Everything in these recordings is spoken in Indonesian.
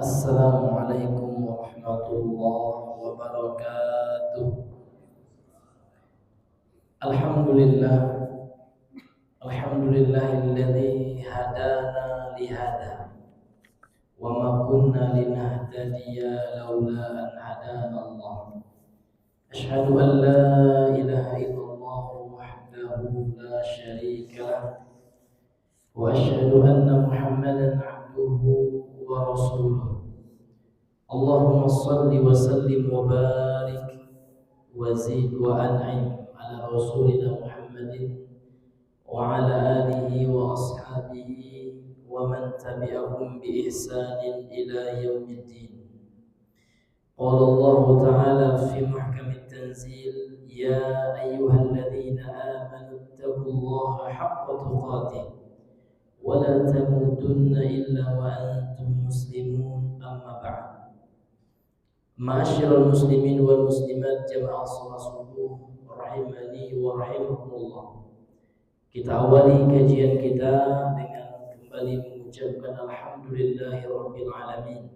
Assalamualaikum warahmatullahi wabarakatuh. Alhamdulillah, alhamdulillahilladzi hadana lihada wa ma kunna linahtadiya laula an hadana Allah. Asyhadu an la ilaha illallah wahdahu la syarika lah wa asyhadu anna Muhammadan abduhu wa rasuluh. Allahumma salli wa sallim wa barik wa zid wa an'im ala rasulina Muhammadin wa ala alihi wa ashabihi wa man tabi'ahum bi ihsanin ila yaumiddin. Qala Allah ta'ala fi muhkamit tanzil, ya ayyuhalladzina amanu taqullaha haqqa tuqatih wa la tamutunna illa wa antum muslimun, amma ba'd. Ma'asyiral muslimin wal muslimat jamaah salat subuh rahimani wa rahimakumullah. Kita awali kajian kita dengan kembali mengucapkan alhamdulillahi rabbil alamin.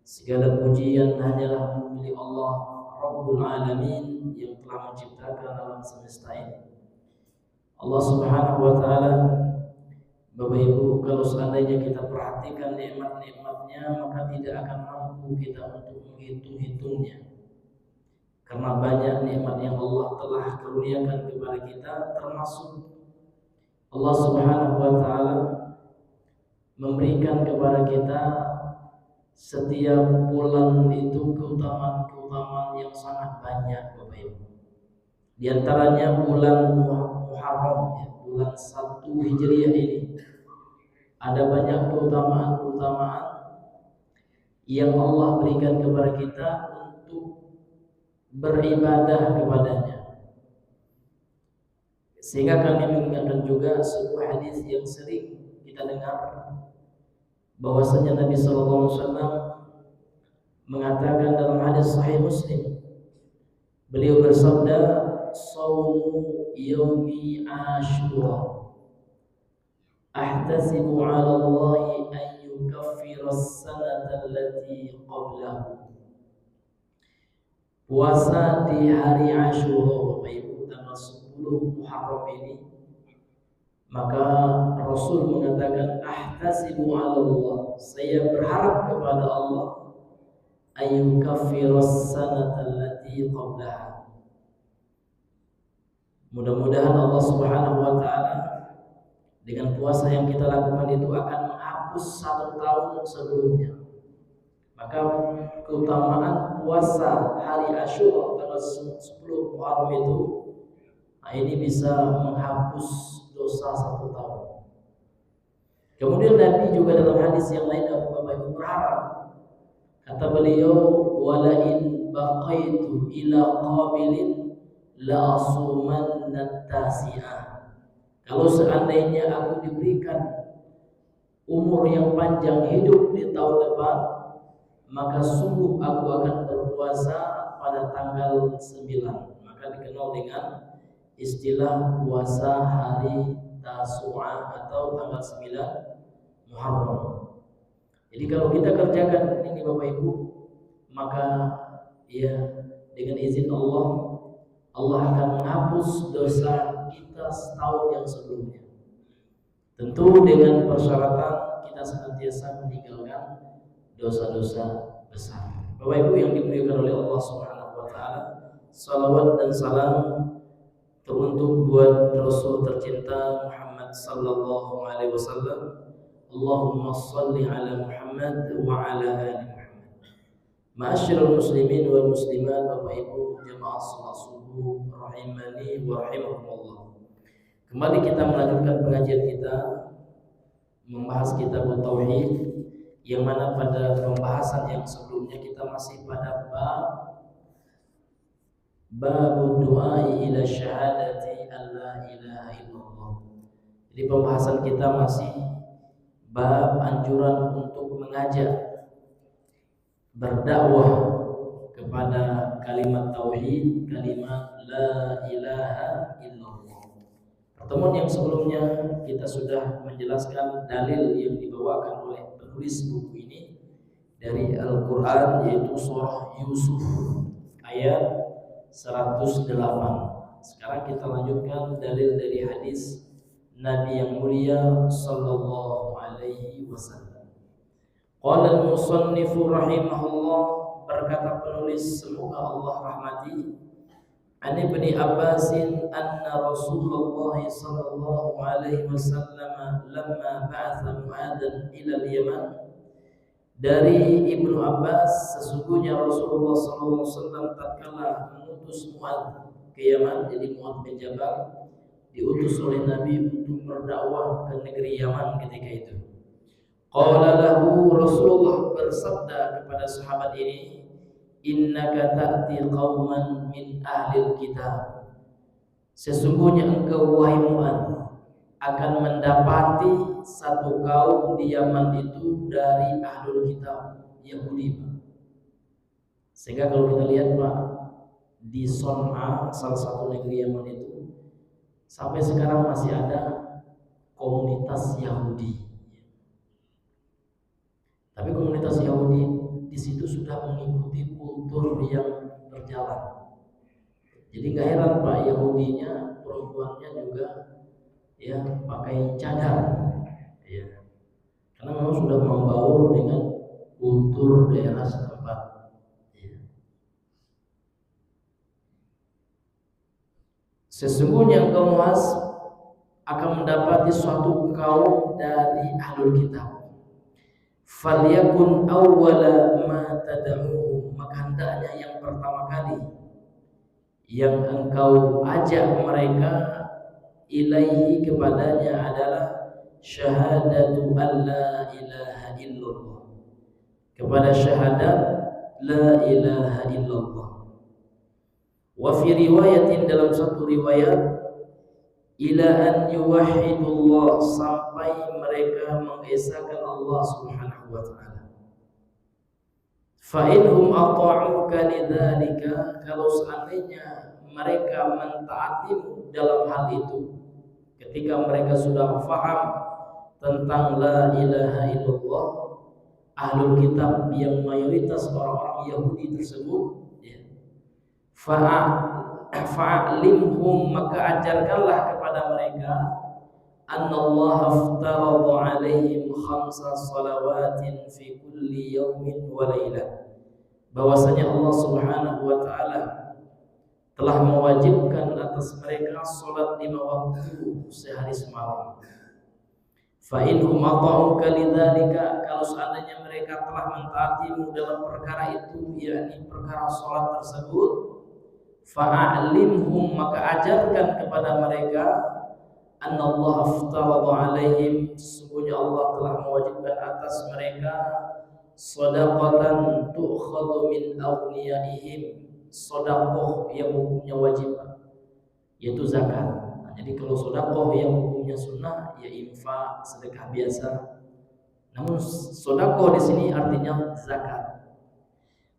Segala pujian hanyalah milik Allah Rabbul Alamin yang telah menciptakan alam semesta ini. Allah Subhanahu wa taala, Bapak Ibu, kalau seandainya kita perhatikan nikmat-nikmatnya, maka tidak akan mampu kita untuk menghitung-hitungnya. Karena banyak nikmat yang Allah telah karuniakan kepada kita, termasuk Allah Subhanahu wa taala memberikan kepada kita setiap bulan itu keutamaan-keutamaan yang sangat banyak, Bapak Ibu. Di antaranya bulan Muharram, ya, bulan 1 Hijriah ini ada banyak keutamaan-keutamaan yang Allah berikan kepada kita untuk beribadah kepadanya. Sehingga kami mengingatkan juga sebuah hadis yang sering kita dengar, bahwasanya Nabi sallallahu alaihi wasallam mengatakan dalam hadis sahih Muslim, beliau bersabda, "Shaumu yaumi Asyura ahtasibu 'ala Allah an yukaffira as-sanata allati qablahu." Puasa di hari Asyura, Bapak Ibu, tanggal 10 Muharram ini, maka Rasul mengatakan, ahtasibu 'ala Allah, saya berharap kepada Allah, an yukaffira as-sanata allati qablaha. Mudah-mudahan Allah Subhanahu wa taala dengan puasa yang kita lakukan itu akan menghapus 1 tahun sebelumnya. Maka keutamaan puasa hari Asyura tanggal 10 Muharram itu, ini bisa menghapus dosa 1 tahun. Kemudian Nabi juga dalam hadis yang lain, Bapak Ibu, berharap, kata beliau, walain baqaitu ila qabilin la asumanna tasi'ah. Kalau seandainya aku diberikan umur yang panjang, hidup di tahun depan, maka sungguh aku akan berpuasa pada tanggal 9. Maka dikenal dengan istilah puasa hari Tasu'ah atau tanggal 9 Muharram. Jadi kalau kita kerjakan ini, Bapak Ibu, maka ya dengan izin Allah, Allah akan menghapus dosa kita setahun yang sebelumnya. Tentu dengan persyaratan kita senantiasa meninggalkan dosa-dosa besar. Bapak Ibu yang dimuliakan oleh Allah Subhanahu wa taala, salawat dan salam teruntuk buat Rasul tercinta Muhammad sallallahu alaihi wasallam. Allahumma shalli ala Muhammad wa ala ali Muhammad. Ma'asyiral muslimin wal muslimat, Bapak Ibu jamaah salat subuh rahimani wa rahimakumullah. Kembali kita melanjutkan pengajian kita membahas kitab tauhid, yang mana pada pembahasan yang sebelumnya kita masih pada bab doa ila syahadati alla ilaha illallah. Jadi pembahasan kita masih bab anjuran untuk mengajak, berdakwah kepada kalimat tauhid, kalimat la ilaha illallah. Pertemuan yang sebelumnya kita sudah menjelaskan dalil yang dibawakan oleh penulis buku ini dari Al-Quran, yaitu surah Yusuf ayat 108. Sekarang kita lanjutkan dalil dari hadis Nabi yang mulia sallallahu alaihi wasallam. Qala al-musannifu rahimahullah, berkata penulis semoga Allah rahmati, an Ibni Abbasin anna Rasulullah sallallahu alaihi wasallam lamma ba'atha Mu'adhan ila al-Yaman. Dari Ibnu Abbas, sesungguhnya Rasulullah sallallahu alaihi wasallam tatkala mengutus Mu'adh ke Yaman, jadi Mu'adh bin Jabal diutus oleh Nabi untuk berdakwah ke negeri Yaman ketika itu. Qala lahu, Rasulullah bersabda kepada sahabat ini, innaka ta'ti qauman min ahlil kitab. Sesungguhnya engkau wahai Mu'adh akan mendapati satu kaum di Yaman itu dari ahlul kitab, Yahudi, Pak. Sehingga kalau kita lihat, Pak, di Son'a, salah satu negeri Yaman itu, sampai sekarang masih ada komunitas Yahudi. Tapi komunitas Yahudi di situ sudah mengikuti kultur yang berjalan. Jadi nggak heran, Pak, Yahudinya perempuannya juga ya pakai cadar, ya, karena memang sudah membaur dengan kultur daerah setempat. Ya. Sesungguhnya engkau Mu'adh akan mendapati suatu kaum dari ahlul kitab. Falyakun awwala ma tad'uhum, maka hendaknya yang pertama kali yang engkau ajak mereka ilaihi kepadanya adalah syahadatu an la ilaha illallah, kepada syahadat la ilaha illallah. Wa fi riwayatin, dalam satu riwayat, ila an yuwahhidullah, sampai mereka mengesahkan Allah Subhanahu wa taala. Fa inhum ata'uka lidzalika, kalau seandainya mereka mentaatimu dalam hal itu, ketika mereka sudah faham tentang la ilaha illallah, ahlul kitab yang mayoritas orang-orang Yahudi tersebut, ya, fa'alimhum, maka ajarkanlah kepada mereka, annallaha aftarada alaihim khamsa salawatin fi kulli yawmin wa lailah, bahwasanya Allah Subhanahu wa taala telah mewajibkan atas mereka salat 5 waktu sehari semalam. Fa inhum ata'uka lidzalika, kalau seandainya mereka telah mentaatimu dalam perkara itu, yakni perkara salat tersebut, fa'alimhum, maka ajarkan kepada mereka, annallaha aftarada alaihim, sesungguhnya Allah telah mewajibkan atas mereka shadaqatan tu'khadhu min aghniyaihim, sedekah yang hukumnya wajib, yaitu zakat. Nah, jadi kalau sedekah yang hukumnya sunnah, ya infak, sedekah biasa. Namun sedekah di sini artinya zakat.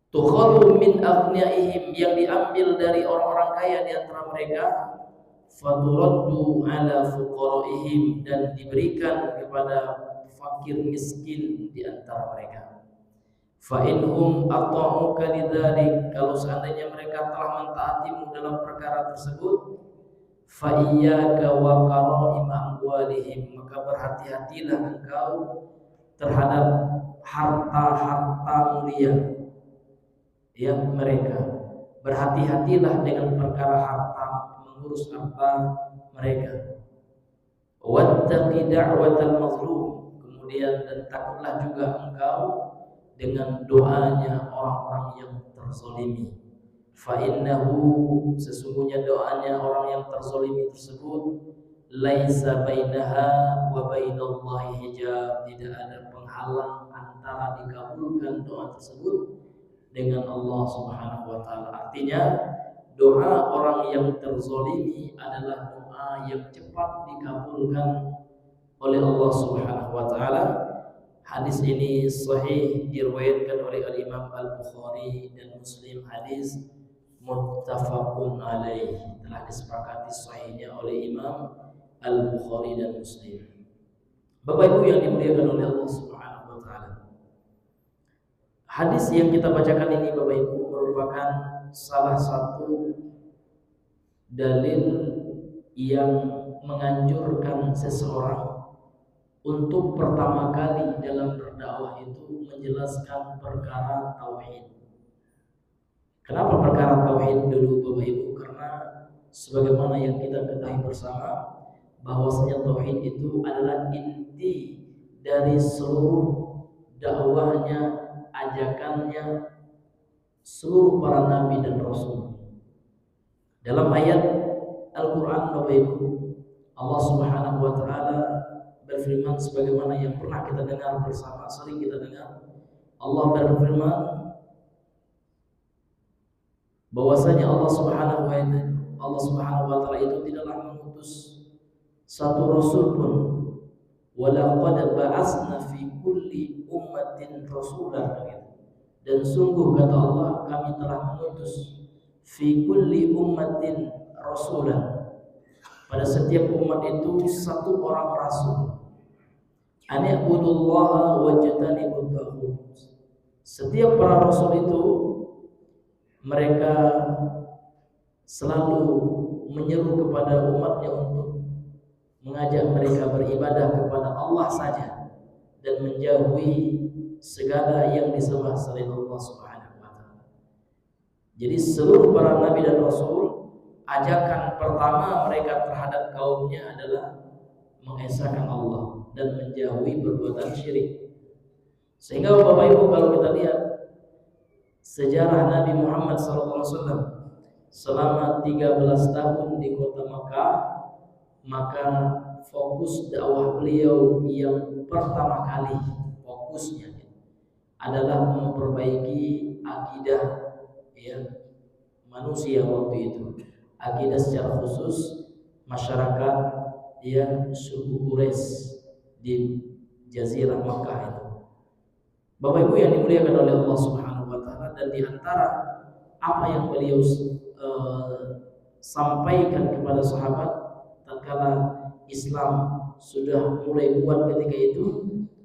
Tukhadhu min aghniyaihim, yang diambil dari orang-orang kaya di antara mereka, faturaddu ala fuqaraihim, dan diberikan kepada fakir miskin di antara mereka. Fa inhum ata'uka lidzalik, kalau seandainya mereka telah mentaatimu dalam perkara tersebut, fa iyyaka wa qara'im amwalihim, maka berhati-hatilah engkau terhadap harta-harta mulia yang mereka. Berhati-hatilah dengan perkara harta, mengurus harta mereka. Wattaqi da'watal mazlum, kemudian dan takutlah juga engkau dengan doanya orang-orang yang terzalimi. Fa innahu, sesungguhnya doanya orang yang terzalimi tersebut, laisa bainaha wa bainallahi hijab, tidak ada penghalang antara dikabulkan doa tersebut dengan Allah Subhanahu wa taala. Artinya doa orang yang terzalimi adalah doa yang cepat dikabulkan oleh Allah Subhanahu wa taala. Hadis ini sahih, diriwayatkan oleh Al-Imam Al-Bukhari dan Muslim, hadis muttafaqun alaih, telah disepakati sahihnya oleh Imam Al-Bukhari dan Muslim. Bapak Ibu yang dimuliakan oleh Allah Subhanahu wa taala, Hadis yang kita bacakan ini Bapak Ibu merupakan salah satu dalil yang menganjurkan seseorang untuk pertama kali dalam berdakwah itu menjelaskan perkara tauhid. Kenapa perkara tauhid dulu Bapak Ibu? Karena sebagaimana yang kita ketahui bersama bahwasanya tauhid itu adalah inti dari seluruh dakwahnya, ajakannya seluruh para nabi dan rasul. Dalam ayat Al-Qur'an Bapak Ibu, Allah Subhanahu wa taala berfirman sebagaimana yang pernah kita dengar bersama, sering kita dengar. Allah berfirman bahwasanya Allah Subhanahu wa taala itu tidaklah mengutus satu rasul pun. Walaqad ba'atsna fi kulli ummatin rasulan. Dan sungguh kata Allah, kami telah mengutus fi kulli ummatin rasulan. Pada setiap umat itu satu orang rasul. Ani'budullaha wajtanibut taghut. Setiap para rasul itu mereka selalu menyeru kepada umatnya untuk mengajak mereka beribadah kepada Allah saja dan menjauhi segala yang disembah selain Allah Subhanahu wa taala. Jadi seluruh para nabi dan rasul, ajakan pertama mereka terhadap kaumnya adalah mengesahkan Allah dan menjauhi perbuatan syirik. Sehingga Bapak Ibu kalau kita lihat sejarah Nabi Muhammad SAW selama 13 tahun di kota Makkah, maka fokus dakwah beliau yang pertama kali fokusnya adalah memperbaiki akidah ya manusia waktu itu, akidah secara khusus masyarakat yang suku Quraisy di Jazirah Makkah itu. Bapak Ibu yang dimuliakan oleh Allah Subhanahu wa taala, dan di antara apa yang beliau sampaikan kepada sahabat tatkala Islam sudah mulai kuat ketika itu,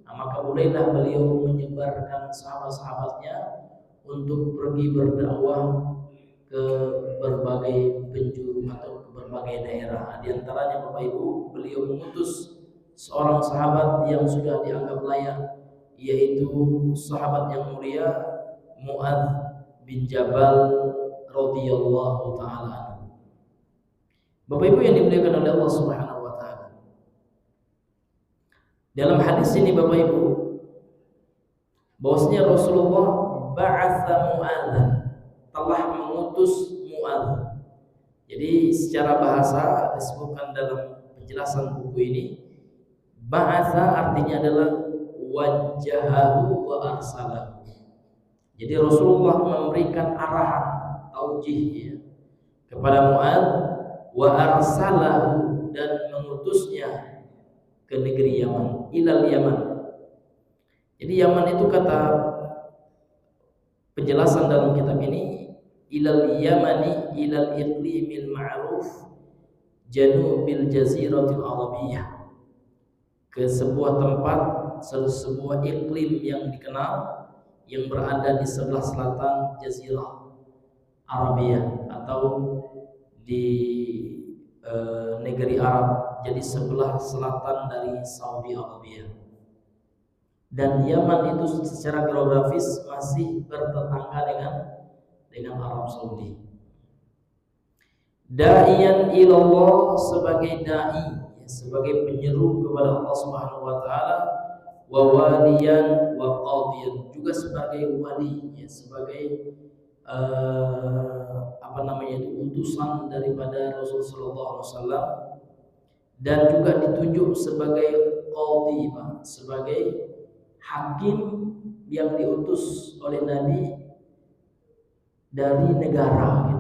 maka mulailah beliau menyebarkan sahabat-sahabatnya untuk pergi berdakwah ke berbagai penjuru atau ke berbagai daerah. Di antaranya Bapak Ibu, beliau mengutus seorang sahabat yang sudah dianggap layak, yaitu sahabat yang mulia Mu'adz bin Jabal radhiyallahu taala. Bapak Ibu yang dimuliakan oleh Allah Subhanahu wa taala. Dalam hadis ini Bapak Ibu, bahwasanya Rasulullah ba'atsa Mu'adzan, telah mengutus Mu'adz. Jadi secara bahasa disebutkan dalam penjelasan buku ini, ba'atsa artinya adalah wajjahahu wa arsalahu. Jadi Rasulullah memberikan arahan, taujih ya, kepada Mu'adz, wa arsalahu, dan mengutusnya ke negeri Yaman, ilal Yaman. Jadi Yaman itu kata penjelasan dalam kitab ini, ilal Yamani ilal iqlimil ma'ruf janubil jaziratil arabiyah, ke sebuah tempat, sebuah iklim yang dikenal yang berada di sebelah selatan Jazirah Arabia atau di negeri Arab, jadi sebelah selatan dari Saudi Arabia. Dan Yaman itu secara geografis masih bertetangga dengan Arab Saudi. Da'iyan ilallah, sebagai dai, sebagai penyeru kepada Allah Subhanahu wa taala, wa waliyan wa qadiyan, juga sebagai wali ya, sebagai utusan daripada Rasul sallallahu alaihi wasallam, dan juga ditunjuk sebagai qadhi, sebagai hakim yang diutus oleh Nabi dari negara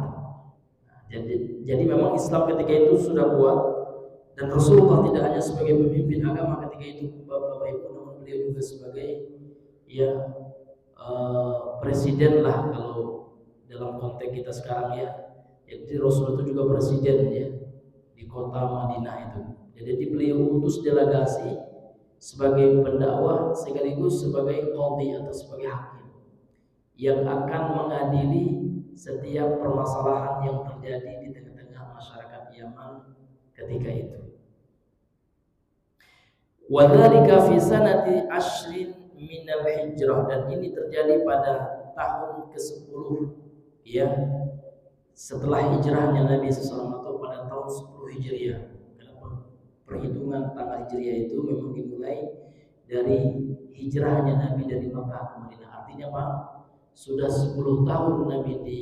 gitu. Jadi memang Islam ketika itu sudah kuat, dan Rasulullah tidak hanya sebagai pemimpin agama ketika itu Bapak Ibu, namun beliau juga sebagai presiden lah kalau dalam konteks kita sekarang ya. Jadi Rasul itu juga presiden ya di kota Madinah itu. Jadi beliau utus delegasi sebagai pendakwah sekaligus sebagai qadhi atau sebagai hakim. yang akan mengadili setiap permasalahan yang terjadi di tengah-tengah masyarakat Yaman ketika itu. Wadzalika fi sanati ashrin minal hijrah, dan ini terjadi pada tahun ke-10 ya setelah hijrahnya Nabi SAW, atau pada tahun 10 Hijriah. Kenapa? Perhitungan tanggal Hijriah itu memang dimulai dari hijrahnya Nabi dari Makkah ke Madinah. Artinya Pak, sudah 10 tahun Nabi di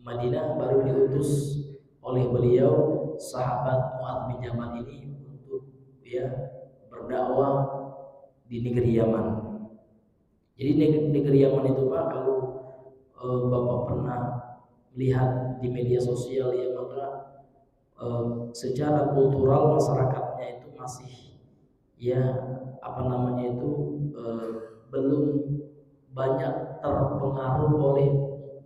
Madinah baru diutus oleh beliau sahabat Mu'adz bin Jabal ini untuk ya berdakwah di negeri Yaman. Jadi negeri Yaman itu Pak, kalau Bapak pernah lihat di media sosial ya, maka secara kultural masyarakatnya itu masih ya apa namanya itu belum banyak terpengaruh oleh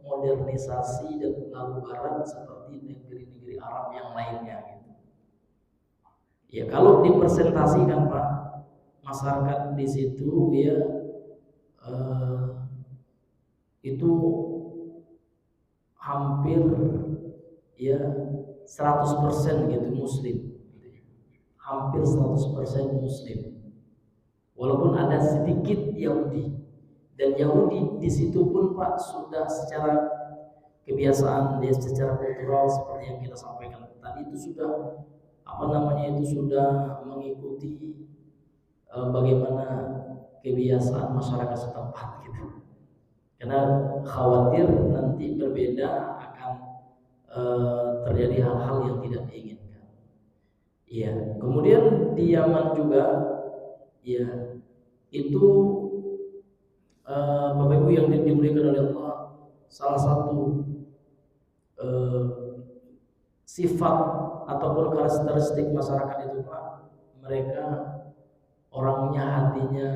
modernisasi dan pengaruh barat seperti negeri-negeri Arab yang lainnya gitu. Ya kalau dipresentasikan Pak, masyarakat di situ ya itu hampir ya 100% gitu muslim, hampir 100% muslim, walaupun ada sedikit Yahudi. Dan Yahudi di situ pun Pak sudah secara kebiasaan dia secara kultural seperti yang kita sampaikan tadi itu sudah apa namanya itu sudah mengikuti bagaimana kebiasaan masyarakat setempat gitu, karena khawatir nanti berbeda akan terjadi hal-hal yang tidak diinginkan. Ya, kemudian di Yaman juga ya itu Bapak Ibu yang dimuliakan oleh Allah, salah satu sifat ataupun karakteristik masyarakat itu Pak, mereka orangnya hatinya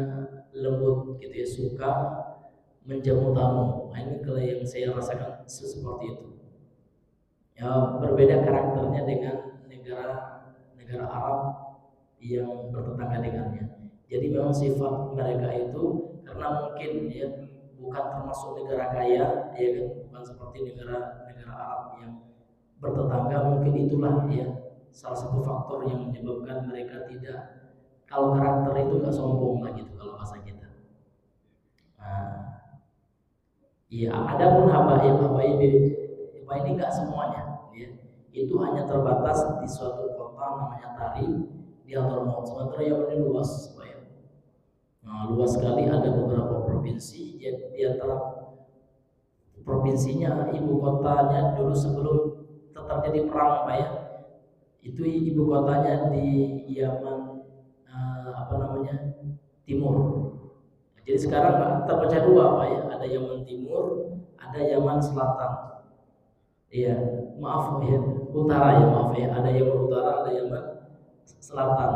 lembut gitu ya, suka menjamu tamu. Nah, ini kalau yang saya rasakan seperti itu. Ya, berbeda karakternya dengan negara Arab yang bertetangga dengannya. Jadi memang sifat mereka itu karena mungkin ya bukan termasuk negara kaya, ya kan, bukan seperti negara Arab yang bertetangga, mungkin itulah ya salah satu faktor yang menyebabkan mereka tidak, kalau karakter itu nggak sombong lah gitu kalau bahasa kita. Nah, iya, ada pun habaib ini nggak semuanya, ya. Itu hanya terbatas di suatu kota namanya Tarim di Hadramaut. Sementara Yaman ini luas, Pak ya. Nah, luas sekali, ada beberapa provinsi. Di antara provinsinya, ibu kotanya dulu sebelum terjadi perang, Pak ya, itu ibu kotanya di Yaman Timur. Jadi sekarang terpecah dua Pak ya, ada Yaman Timur, ada Yaman Selatan. Iya, maaf ya, utara ya, maaf ya, ada Yaman Utara, ada Yaman Selatan.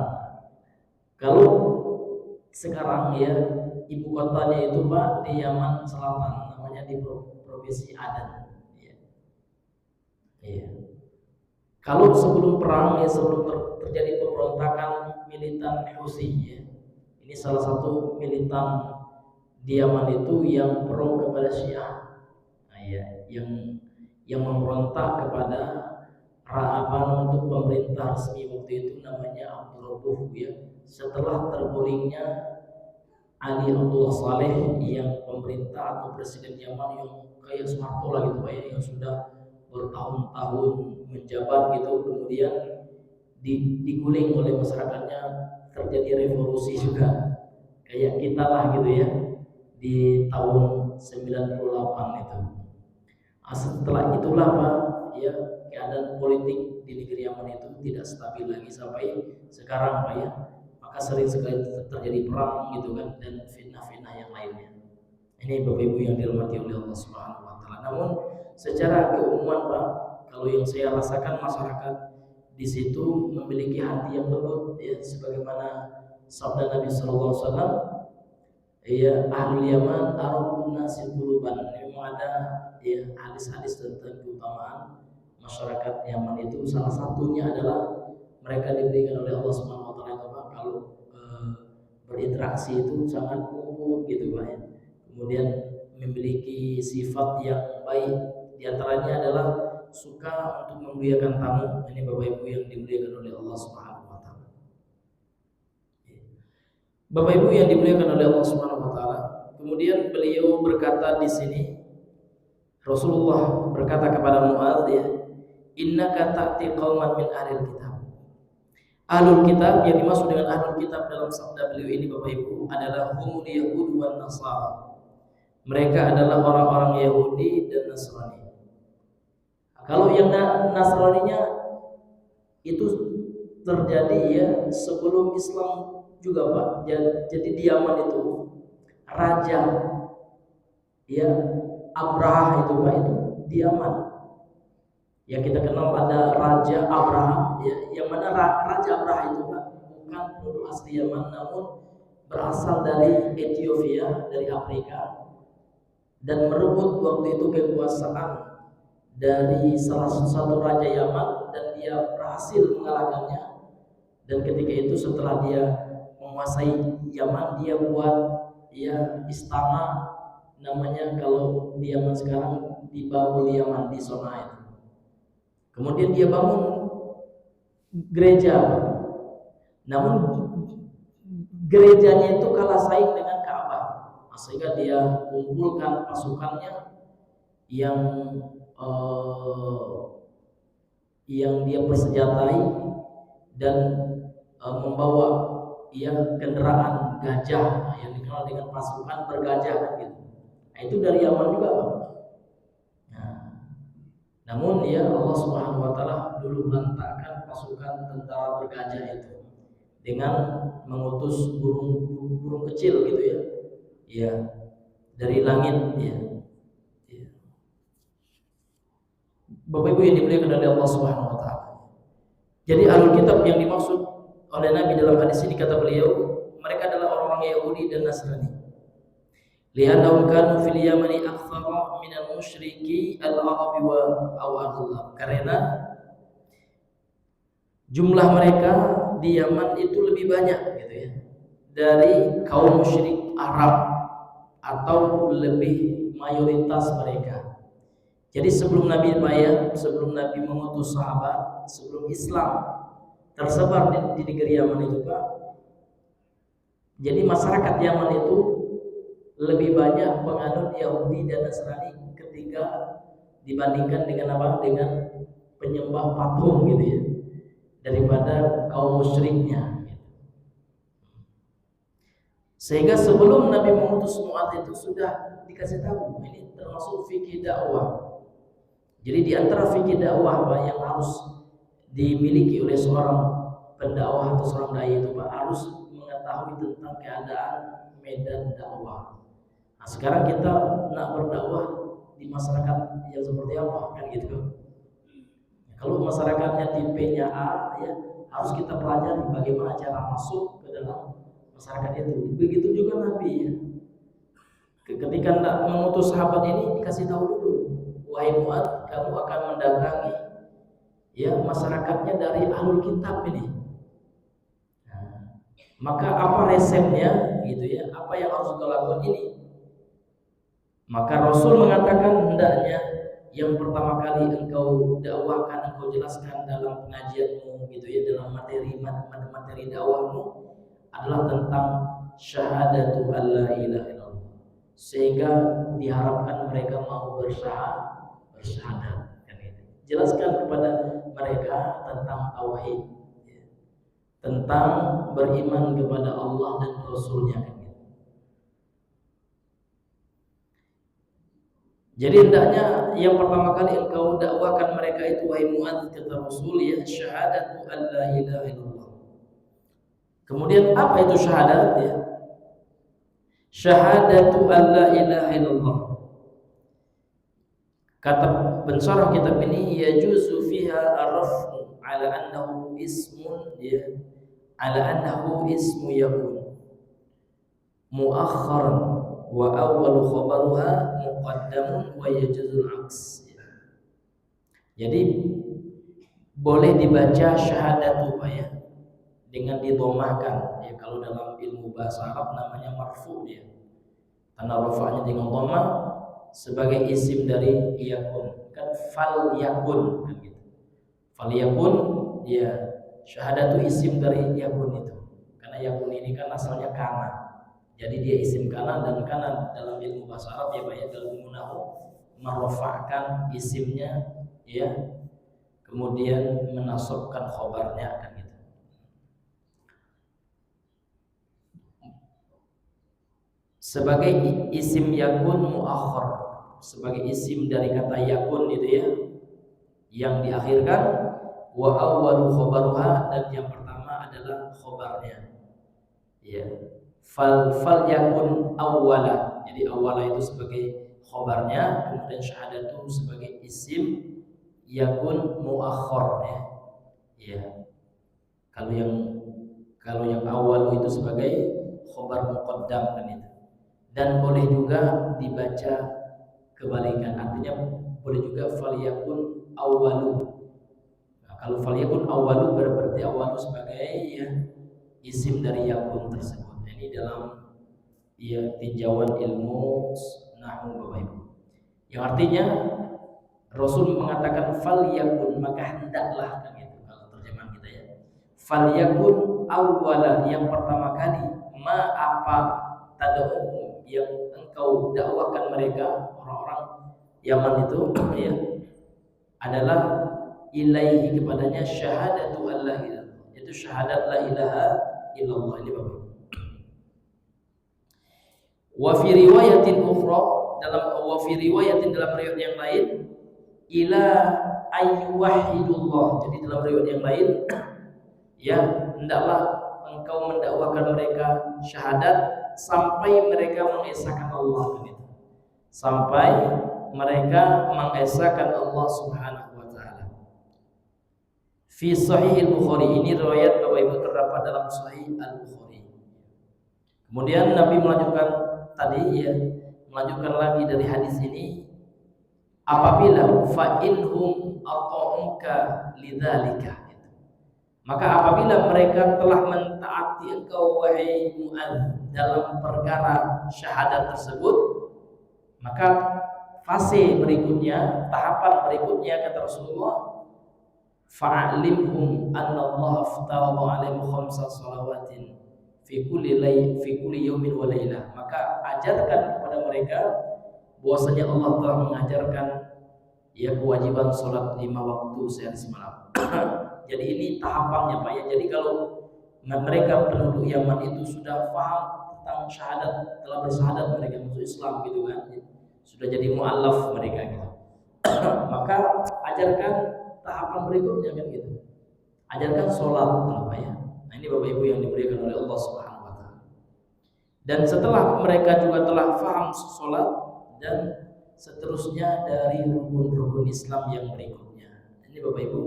Kalau sekarang ya ibu kotanya itu Pak di Yaman Selatan, namanya di provinsi Aden. Iya. Iya. Kalau sebelum perang ya, sebelum terjadi pemberontakan militan Houthi ya, ini salah satu militan di Yaman itu yang pro kepada Syiah. Nah, ya, yang memberontak kepada untuk pemerintah resmi waktu itu namanya Abdul Rauf ya. Setelah tergulingnya Ali Abdullah Saleh yang pemerintah atau presiden Yaman yang kayak Soeharto lah gitu Pak ya, yang sudah bertahun-tahun menjabat gitu, kemudian diguling oleh masyarakatnya, terjadi revolusi juga kayak kita lah gitu ya di tahun 98 itu. Setelah itulah Pak ya, keadaan politik di negeri Yaman itu tidak stabil lagi sampai sekarang Pak ya. Maka sering sekali terjadi perang gitu kan, dan fitnah-fitnah yang lainnya. Ini Bapak Ibu yang dirahmati oleh Allah Subhanahu wa taala. Namun secara keumuman Pak, kalau yang saya rasakan masyarakat di situ memiliki hati yang lembut ya, sebagaimana sabda Nabi sallallahu alaihi wasallam, ya ahlul Yaman arabun nasi quluban. Memang ada ya hadis-hadis tentang keutamaan masyarakat Yaman itu, salah satunya adalah mereka diberikan oleh Allah Subhanahu wa taala kalau berinteraksi itu sangat lembut gitu Pak ya. kemudian memiliki sifat yang baik. Di antaranya adalah suka untuk memuliakan tamu. Ini Bapak Ibu yang dimuliakan oleh Allah Subhanahu wa taala. Bapak Ibu yang dimuliakan oleh Allah Subhanahu wa taala. Kemudian beliau berkata di sini, Rasulullah berkata kepada Mu'adz, ya, innaka ta'ti qauman min ahlil kitab. Ahlul kitab yang dimaksud dengan ahlul kitab dalam sabda beliau ini Bapak Ibu adalah humul yahud wan nasara. Mereka adalah orang-orang Yahudi dan Nasrani. Kalau yang Nasraninya itu terjadi ya sebelum Islam juga Pak. Jadi di Yaman itu raja ya Abraha itu Pak, itu di Yaman. Yang kita kenal ada Raja Abraham ya, yang mana Raja Abraha itu Pak bukan penduduk asli Yaman, namun berasal dari Ethiopia, dari Afrika, dan merebut waktu itu kekuasaan dari salah satu raja Yaman, dan dia berhasil mengalahkannya. Dan ketika itu setelah dia menguasai Yaman, dia buat ya istana, namanya kalau di Yaman sekarang di Babul Yaman, di zona itu. Kemudian dia bangun gereja, namun gerejanya itu kalah saing dengan Ka'bah, sehingga dia kumpulkan pasukannya yang dia persenjatai dan membawa kendaraan gajah yang dikenal dengan pasukan bergajah gitu. Nah, itu dari Yaman juga Pak. Namun ya Allah Subhanahu wa taala dulu melantakkan pasukan tentara bergajah itu dengan mengutus burung kecil gitu ya. Ya, dari langit ya. Bapak Ibu yang dimuliakan oleh Allah Subhanahu wa taala. Jadi ahlul kitab yang dimaksud oleh Nabi dalam hadis ini kata beliau, mereka adalah orang-orang Yahudi dan Nasrani. Li'annahum kanu fil Yamani aktsara min al-musyriki al-Arabi wa aw. Karena jumlah mereka di Yaman itu lebih banyak gitu ya dari kaum musyrik Arab, atau lebih mayoritas mereka. Jadi sebelum Nabi mengutus sahabat, sebelum Islam tersebar di negeri Yaman itu Pak, jadi masyarakat Yaman itu lebih banyak penganut Yahudi dan Nasrani ketika dibandingkan dengan dengan penyembah patung gitu ya, daripada kaum musyriknya. Sehingga sebelum Nabi mengutus Mu'adz itu sudah dikasih tahu, ini termasuk fikih dakwah. Jadi di antara fikih dakwah Pak yang harus dimiliki oleh seorang pendakwah atau seorang dai itu Pak, harus mengetahui tentang keadaan medan dakwah. Nah, sekarang kita nak berdakwah di masyarakat yang seperti apa kan gitu. Kalau masyarakatnya tipenya A ya, harus kita pelajari bagaimana cara masuk ke dalam masyarakat itu. Begitu juga Nabi ya. Ketika hendak mengutus sahabat ini dikasih tahu dulu, wahai Mu'adz, kamu akan mendatangi ya masyarakatnya dari ahlul kitab ini. Nah, maka apa resepnya gitu ya? Apa yang harus kita lakukan ini? Maka Rasul mengatakan hendaknya yang pertama kali engkau dakwahkan, engkau jelaskan dalam pengajianmu gitu ya, dalam materi dakwahmu adalah tentang syahadatu alla ilaha illallah, sehingga diharapkan mereka mau bersyahadat kan itu. Jelaskan kepada mereka tentang tauhid ya, tentang beriman kepada Allah dan Rasulnya kan. Jadi hendaknya yang pertama kali engkau dakwahkan mereka itu, wahai Mu'adz, kata Rasul ya, syahadatu alla ilaha illallah. Kemudian apa itu syahadat ya? Syahadatu alla ilaha illallah. Kata pensyarah kitab ini, yajuzu fiha ar-raf'u ala annahu ismun ya, ala annahu ismu yakun muakharan wa awwalu khabaruha muqaddamun wa yajuzul aks. Jadi boleh dibaca syahadatu Pak ya, dengan didomahkan ya, kalau dalam ilmu bahasa Arab namanya marfu ya. Karena rafa'nya dengan dhamma sebagai isim dari yakun. Kan fal yakun kan gitu. Fal yakun ya syahadatu isim dari yakun itu. Karena yakun ini kan asalnya kana. Jadi dia isim kana, dan kana dalam ilmu bahasa Arab ya Pak ya, dalam munahu merofakkan isimnya ya, kemudian menasabkan khobarnya kan gitu. Sebagai isim yakun muakhar, sebagai isim dari kata yakun itu ya, yang diakhirkan, wa awwalu khobaruha, dan yang pertama adalah khobarnya ya. Fal yakun awwala, jadi awwala itu sebagai khobarnya, kemudian syahadatu sebagai isim yakun muakhar ya. Ya. Kalau yang awal itu sebagai khobar muqaddam kan itu. Dan boleh juga dibaca kebalikan, artinya boleh juga faliyakun awalu. Nah, kalau faliyakun awalu berarti awalu sebagai ya isim dari yakun tersebut. Ini dalam ya tinjauan ilmu nahwu Bapak Ibu. Yang artinya Rasul mengatakan faliyakun, maka hendaklah kan gitu kalau terjemahan kita ya. Faliyakun awwala, yang pertama kali, ma apa tad'u, yang engkau dakwakan mereka orang-orang Yaman itu ya, adalah ilaihi, kepadanya, syahadatu alla ilaha, itu syahadat la ilaha illallah. Ini Bapak. Wa fi riwayatin ukhra, wa fi riwayatin dalam riwayat yang lain, ila ayyuhidullah, jadi dalam riwayat yang lain ya, hendaklah engkau mendakwakan mereka syahadat sampai mereka mengesahkan Allah gitu. Sampai mereka mengesahkan Allah Subhanahu wa taala. Fi sahih al-Bukhari, ini riwayat Bapak Ibu terdapat dalam sahih al-Bukhari. Kemudian Nabi melanjutkan tadi ya, melanjutkan lagi dari hadis ini, apabila fa inhum ata'uka lidzalika, maka apabila mereka telah mentaati engkau wahai Mu'adz dalam perkara syahadat tersebut, maka fase berikutnya, tahapan berikutnya, kata Rasulullah, fa'alimhum anna Allah aftarada 'alaihim khamsa shalawatin fi kulli yawmin wa lailah, maka ajarkan kepada mereka bahwasanya Allah telah mengajarkan ya kewajiban salat 5 waktu sehari semalam. Jadi ini tahapannya Pak ya. Jadi kalau mereka penduduk Yaman itu sudah paham tentang syahadat, telah bersyahadat, mereka masuk Islam gitu kan, sudah jadi mu'allaf mereka gitu. Maka ajarkan tahapan berikutnya kan gitu. Ajarkan sholat Pak ya. Nah ini Bapak Ibu yang diberikan oleh Allah Subhanahu wa taala. Dan setelah mereka juga telah paham sholat dan seterusnya dari rukun-rukun Islam yang berikutnya. Ini Bapak Ibu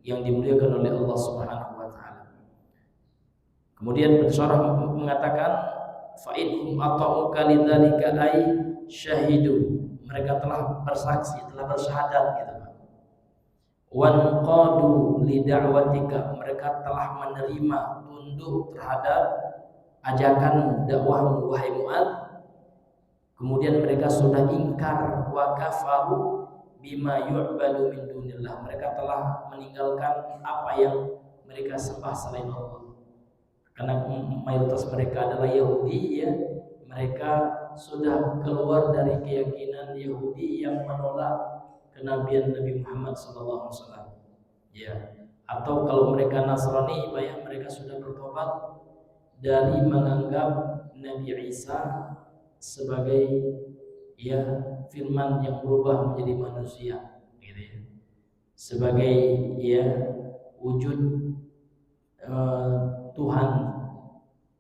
yang dimuliakan oleh Allah Subhanahu wa taala. Kemudian pensyarah mengatakan fa inhum ata'uka lidzalika ay syahidu, mereka telah bersaksi, telah bersyahadat gitu. Wan qadu li da'watika, mereka telah menerima, tunduk terhadap ajakan dakwahmu wahai Mu'adz. Kemudian mereka sudah ingkar, wa kafaru bima yu'badu min dunillah, mereka telah meninggalkan apa yang mereka sembah selain Allah. Karena mayoritas mereka adalah Yahudi ya, mereka sudah keluar dari keyakinan Yahudi yang menolak kenabian Nabi Muhammad SAW ya. Atau kalau mereka Nasrani ya, mereka sudah bertobat dari menganggap Nabi Isa sebagai ya firman yang berubah menjadi manusia gitu ya, sebagai ya wujud Tuhan,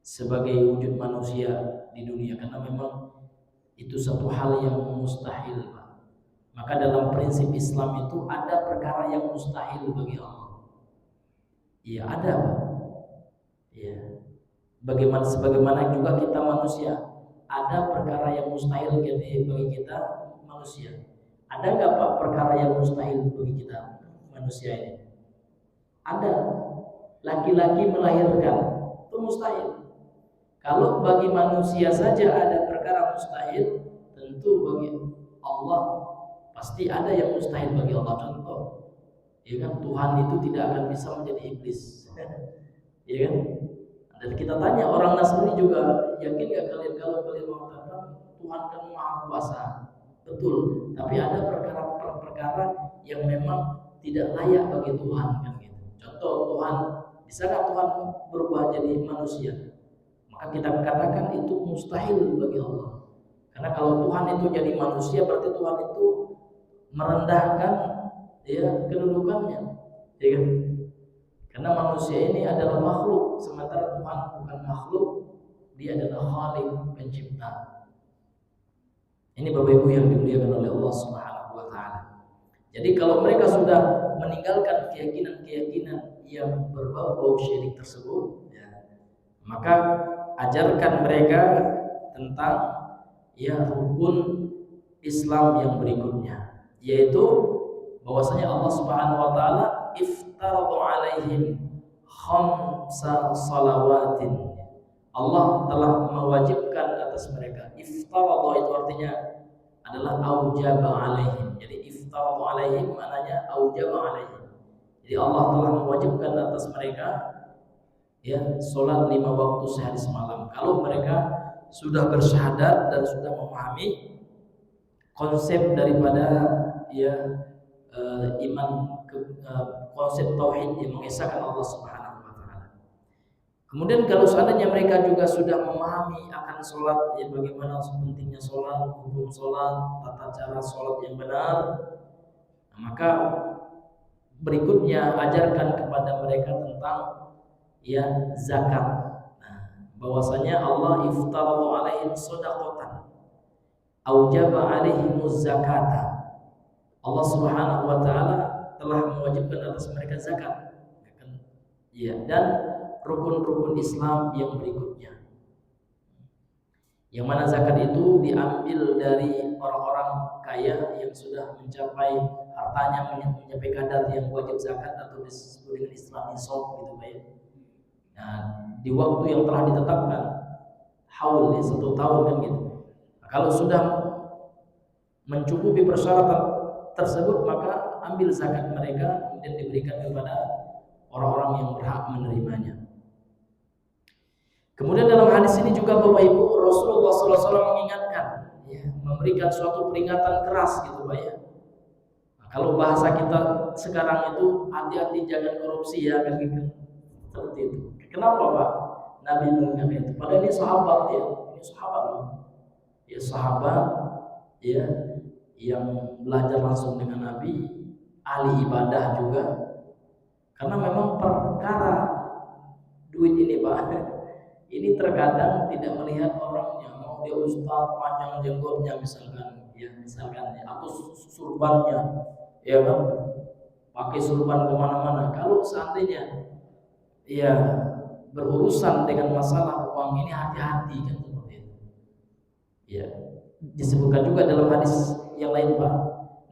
sebagai wujud manusia di dunia, karena memang itu satu hal yang mustahil Pak. Maka dalam prinsip Islam itu ada perkara yang mustahil bagi Allah. Iya ada Pak. Ya. Sebagaimana juga kita manusia, ada perkara yang mustahil bagi kita manusia. Ada nggak Pak perkara yang mustahil bagi kita manusia ini? Ada. Laki-laki melahirkan itu mustahil. Kalau bagi manusia saja ada perkara mustahil, tentu bagi Allah pasti ada yang mustahil bagi Allah. Contoh, ya kan, Tuhan itu tidak akan bisa menjadi iblis. Ya kan? Dan kita tanya orang Nasrani juga, yakin nggak kalian kalau kalian mengatakan Tuhan kan Maha Kuasa? Betul, tapi ada perkara-perkara yang memang tidak layak bagi Tuhan kan gitu. Contoh, Tuhan, bisakah Tuhan berubah jadi manusia? Maka kita katakan itu mustahil bagi Allah. Karena kalau Tuhan itu jadi manusia, berarti Tuhan itu merendahkan ya kedudukannya, ya kan? Karena manusia ini adalah makhluk, sementara Tuhan bukan makhluk, dia adalah Khalik, pencipta. Ini Bapak Ibu yang dimuliakan oleh Allah Subhanahu wa taala. Jadi kalau mereka sudah meninggalkan keyakinan-keyakinan yang berbau-bau syirik tersebut, ya, maka ajarkan mereka tentang ya rukun Islam yang berikutnya, yaitu bahwasanya Allah Subhanahu wa taala iftaradu alaihim khamsa salawatin. Allah telah mewajibkan atas mereka. Iftaradu itu artinya adalah aujaba alaihim. Jadi iftaradu alaihim maknanya aujaba alaihim. Jadi Allah telah mewajibkan atas mereka ya salat 5 waktu sehari semalam. Kalau mereka sudah bersyahadat dan sudah memahami konsep daripada ya konsep tauhid yang mengesahkan Allah Subhanahu wa taala. Kemudian kalau seandainya mereka juga sudah memahami akan sholat, ya bagaimana pentingnya sholat, hukum sholat, tata cara sholat yang benar, maka berikutnya ajarkan kepada mereka tentang ya zakat. Nah, bahwasanya Allah iftaradu alaihim shadaqatan, aujaba alaihimuz zakata. Allah Subhanahu wa taala telah mewajibkan atas mereka zakat. Ya, dan rukun-rukun Islam yang berikutnya. Yang mana zakat itu diambil dari orang-orang kaya yang sudah mencapai hartanya mencapai kadar yang wajib zakat atau disebut dengan istilah nisab gitu Pak ya. Nah, di waktu yang telah ditetapkan haul ya, 1 tahun kan gitu. Nah, kalau sudah mencukupi persyaratan tersebut, maka ambil zakat mereka dan diberikan kepada orang-orang yang berhak menerimanya. Kemudian dalam hadis ini juga Bapak Ibu, Rasulullah SAW mengingatkan, ya, memberikan suatu peringatan keras gitu Pak ya. Nah, kalau bahasa kita sekarang itu hati-hati jangan korupsi ya kan gitu. Seperti itu. Kenapa Pak? Nabi mengingatkan itu. Padahal ini sahabat ya, ini sahabat Pak. Ya sahabat ya yang belajar langsung dengan Nabi, ahli ibadah juga. Karena memang perkara duit ini Pak, ini terkadang tidak melihat orangnya, mau dia ustaz panjang jenggotnya misalkan, ya atau surbannya, ya kan, pakai surban kemana-mana. Kalau seandainya ya berurusan dengan masalah uang ini, hati-hati kan seperti itu. Ya, disebutkan juga dalam hadis yang lain Pak,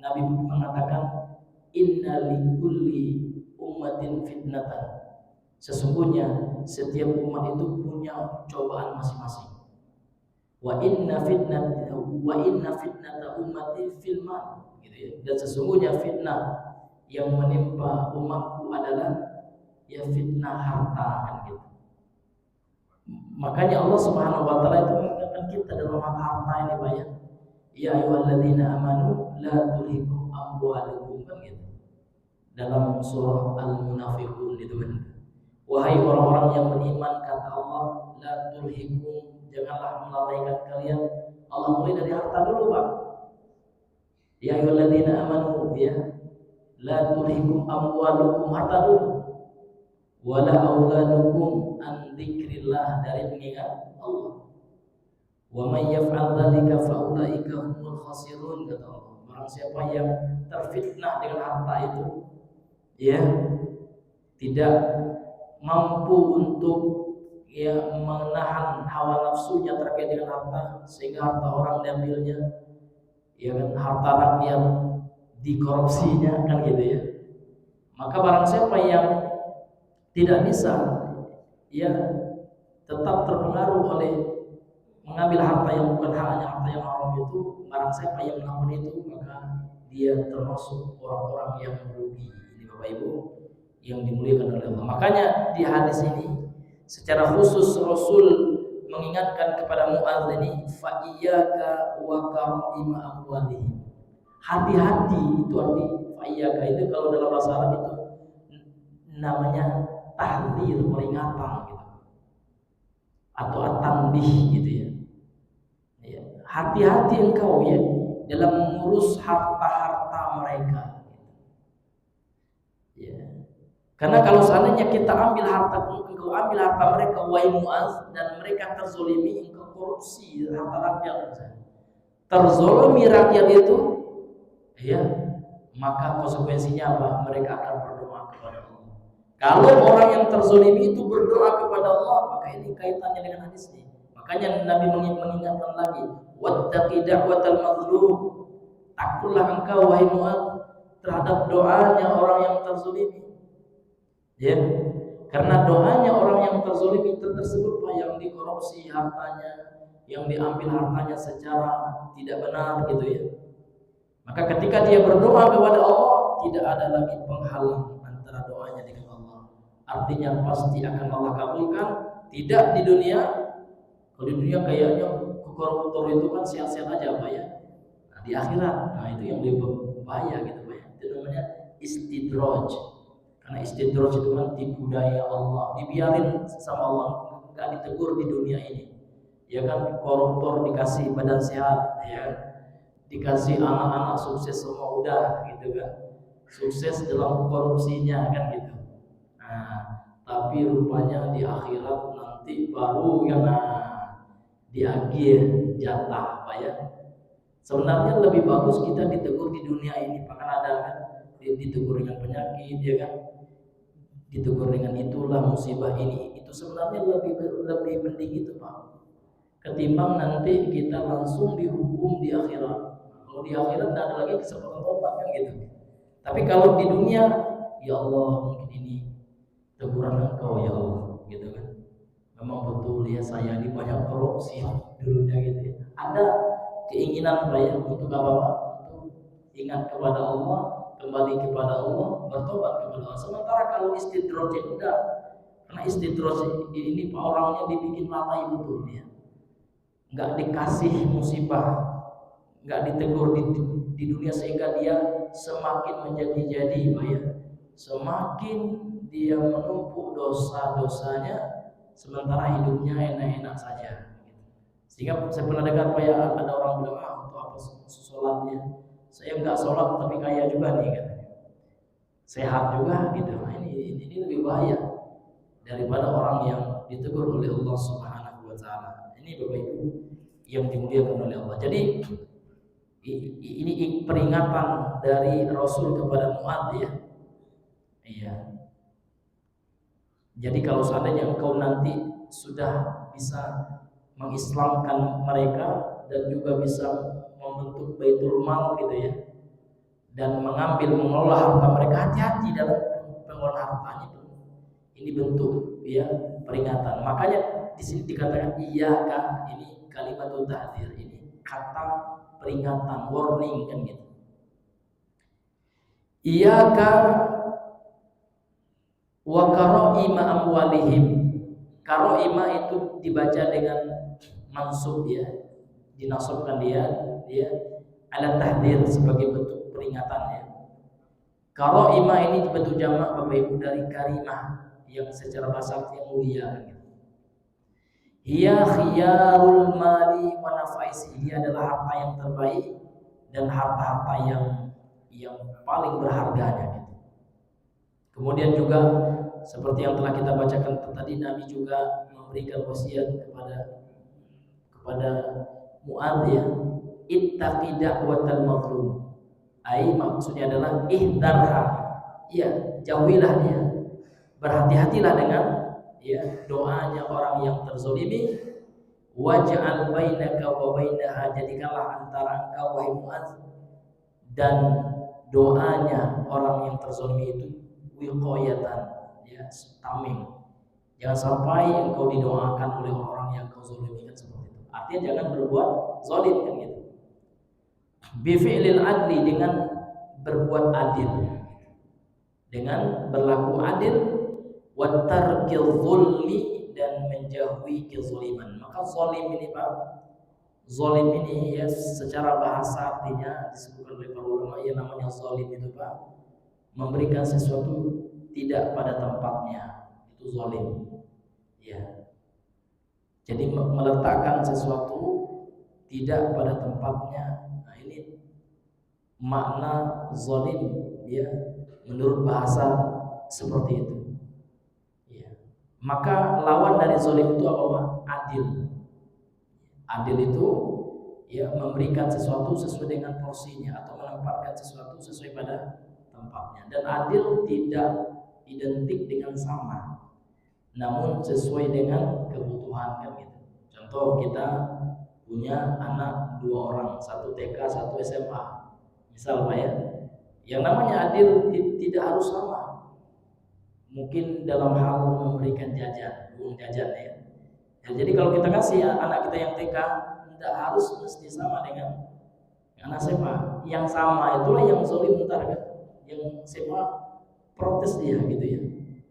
Nabi mengatakan inna likulli ummatin fitnatan. Sesungguhnya setiap umat itu punya cobaan masing-masing. Wa inna fitnata ummati fil mal, gitu ya. Dan sesungguhnya fitnah yang menimpa umatku adalah ya fitnah harta kan gitu. Makanya Allah Subhanahu wa taala itu mengingatkan kita dalam harta ini Pak ya. Ya ayyuhalladzina amanu la tulhikum amwalukum kan gitu. Dalam surah Al-Munafiqun itu kan. Wahai orang-orang yang beriman, kata Allah, la tulhikum, janganlah melalaikan kalian. Allah mulai dari harta dulu Pak. Ya ayyuhalladzina amanu ya, la tulhikum amwalukum, harta dulu. Wala auladukum an dzikrillah, dari mengingat Allah. Wa may yaf'al dzalika fa ulaika humul khasirun, kata Allah. Barang siapa yang terfitnah dengan harta itu, ya, tidak mampu untuk ya menahan hawa nafsunya terkait dengan harta, sehingga harta orang diambilnya, ya kan, harta rakyat dikorupsinya kan gitu ya. Maka barang siapa yang tidak bisa ya tetap terpengaruh oleh mengambil harta yang bukan haknya, harta yang haram itu, barang siapa yang melakukan itu maka dia termasuk orang-orang yang merugi. Ini Bapak Ibu yang dimuliakan oleh Allah. Makanya di hadis ini secara khusus Rasul mengingatkan kepada Mu'adz ini, fa iyyaka wa qara'ima amwalihim. Hati-hati, itu arti fa iyyaka itu kalau dalam bahasa Arab itu namanya tahdzir, peringatan gitu. Atau at-tanbih gitu ya. Hati-hati engkau ya dalam mengurus harta-harta mereka. Ya. Karena kalau seandainya kita ambil harta, engkau ambil harta mereka, wahai Mu'adz, dan mereka terzolimi, engkau korupsi harta rakyat. Terzolimi rakyat itu, ya, maka konsekuensinya apa? Mereka akan berdoa kepada Allah. Kalau orang yang terzolimi itu berdoa kepada Allah, maka ini kaitannya dengan hadis ini. Makanya Nabi mengingatkan lagi, wattaqi da'watal mazlum. Takutlah engkau wahai Mu'adz terhadap doanya orang yang terzolimi. Ya, karena doanya orang yang terzolimi tersebut yang dikorupsi hartanya, yang diambil hartanya secara tidak benar gitu ya. Maka ketika dia berdoa kepada Allah, tidak ada lagi penghalang antara doanya dengan Allah. Artinya pasti akan Allah kabulkan. Tidak di dunia. Kalau di dunia kayaknya koruptor itu kan sial-sial aja Pak ya. Nah, di akhirat, nah itu yang lebih bahaya gitu Pak ya. Itu namanya istidraj. Karena istidraj itu kan tipu daya Allah, dibiarin sama Allah, nggak ditegur di dunia ini. Ya kan, koruptor dikasih badan sehat, ya, dikasih anak-anak sukses semua udah gitu kan, sukses dalam korupsinya kan gitu. Nah, tapi rupanya di akhirat nanti baru ya diagih jatah Pak ya. Sebenarnya lebih bagus kita ditegur di dunia ini, bahkan ada kan ditegur dengan penyakit ya kan, ditegur dengan itulah musibah ini, itu sebenarnya lebih mending itu Pak, ketimbang nanti kita langsung dihukum di akhirat. Kalau di akhirat tidak ada lagi kesempatan tobat kan gitu. Tapi kalau di dunia, ya Allah mungkin ini teguran engkau ya Allah gitu kan. Memang betul ya saya ini banyak korupsi dulunya gitu ya. Ada keinginan saya untuk apa Pak? Untuk ingat kepada Allah, kembali kepada Allah, bertobat kepada Allah. Sementara kalau istidraj enggak, karena istidraj ini Pak orangnya dibikin lalai betul ya. Enggak dikasih musibah, enggak ditegur di dunia sehingga dia semakin menjadi-jadi Pak ya. Semakin dia menumpuk dosa-dosanya, sementara hidupnya enak-enak saja. Sehingga saya pernah dengar Pak ya, ada orang bilang untuk apa sholatnya? Saya enggak sholat tapi kaya juga nih katanya. Sehat juga gitu. Nah, ini lebih bahaya daripada orang yang ditegur oleh Allah Subhanahu wa taala. Ini Bapak Ibu yang dimuliakan oleh Allah. Jadi ini peringatan dari Rasul kepada Mu'adz ya. Iya. Jadi kalau seandainya engkau nanti sudah bisa mengislamkan mereka dan juga bisa membentuk baitul mal gitu ya, dan mengelola harta mereka, hati-hati dalam pengelolaan hartanya itu. Ini bentuk ya peringatan. Makanya di sini dikatakan iyyaka, ini kalimat tahdzir, ini kata peringatan, warning kan gitu. Iyyaka wa qara'ima amwalihim. Qara'ima itu dibaca dengan mansub ya, dinasabkan dia ala tahdzir sebagai bentuk peringatan ya. Qara'ima ini bentuk jamak Bapak Ibu dari karimah yang secara bahasa yang mulia gitu. Hiya khiyarul mali wa nafais, ini adalah harta yang terbaik dan harta-harta yang paling berharganya gitu. Kemudian juga seperti yang telah kita bacakan tadi, Nabi juga memberikan wasiat kepada Mu'adz ya, ittaqi da'watal mazlum. Maksudnya adalah ihdarha, ya, jauhilah dia, berhati-hatilah dengan ya doanya orang yang terzolimi. Waj'al bainaka wa bainaha, jadikanlah antara engkau wahai Mu'adz dan doanya orang yang terzolimi itu wiqayatan ya, tameng, Jangan sampai engkau didoakan oleh orang yang kau zalimi, kan seperti itu. Artinya jangan berbuat zalim, kan gitu. Bi fi'lil adli, dengan berbuat adil, dengan berlaku adil, wa tarkil zulmi, dan menjauhi kezaliman. Maka zalim ini Pak, zalim ini ya secara bahasa artinya disebutkan oleh para ulama, ya namanya zalim itu Pak, memberikan sesuatu tidak pada tempatnya, itu zalim. Ya. Jadi meletakkan sesuatu tidak pada tempatnya. Nah, ini makna zalim ya menurut bahasa seperti itu. Ya. Maka lawan dari zalim itu apa Pak? Adil. Adil itu ya memberikan sesuatu sesuai dengan porsinya atau menempatkan sesuatu sesuai pada tempatnya. Dan adil tidak identik dengan sama, namun sesuai dengan kebutuhan, kan gitu. Contoh, kita punya anak 2 orang, 1 TK, 1 SMA, misal Pak ya. Yang namanya adil tidak harus sama. Mungkin dalam hal memberikan jajan, uang jajan ya. Jadi kalau kita kasih anak kita yang TK, tidak harus mesti sama dengan anak SMA. Yang sama itulah yang zalim ntar kan. Yang SMA protes dia gitu ya.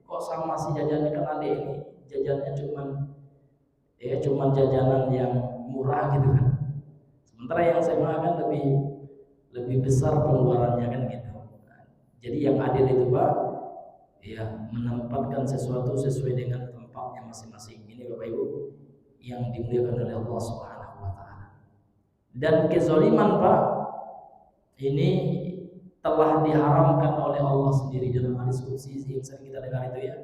Kok sama si jajannya, kan adek ini jajannya cuman jajanan yang murah gitu kan. Sementara yang SMA kan lebih besar pengeluarannya, kan gitu. Nah, jadi yang adil itu Pak ya menempatkan sesuatu sesuai dengan tempatnya masing-masing. Ini Bapak Ibu yang dimuliakan oleh Allah Subhanahu wa taala. Dan kezaliman Pak ini telah diharamkan oleh Allah sendiri dalam hadis qudsi yang sering kita dengar itu ya,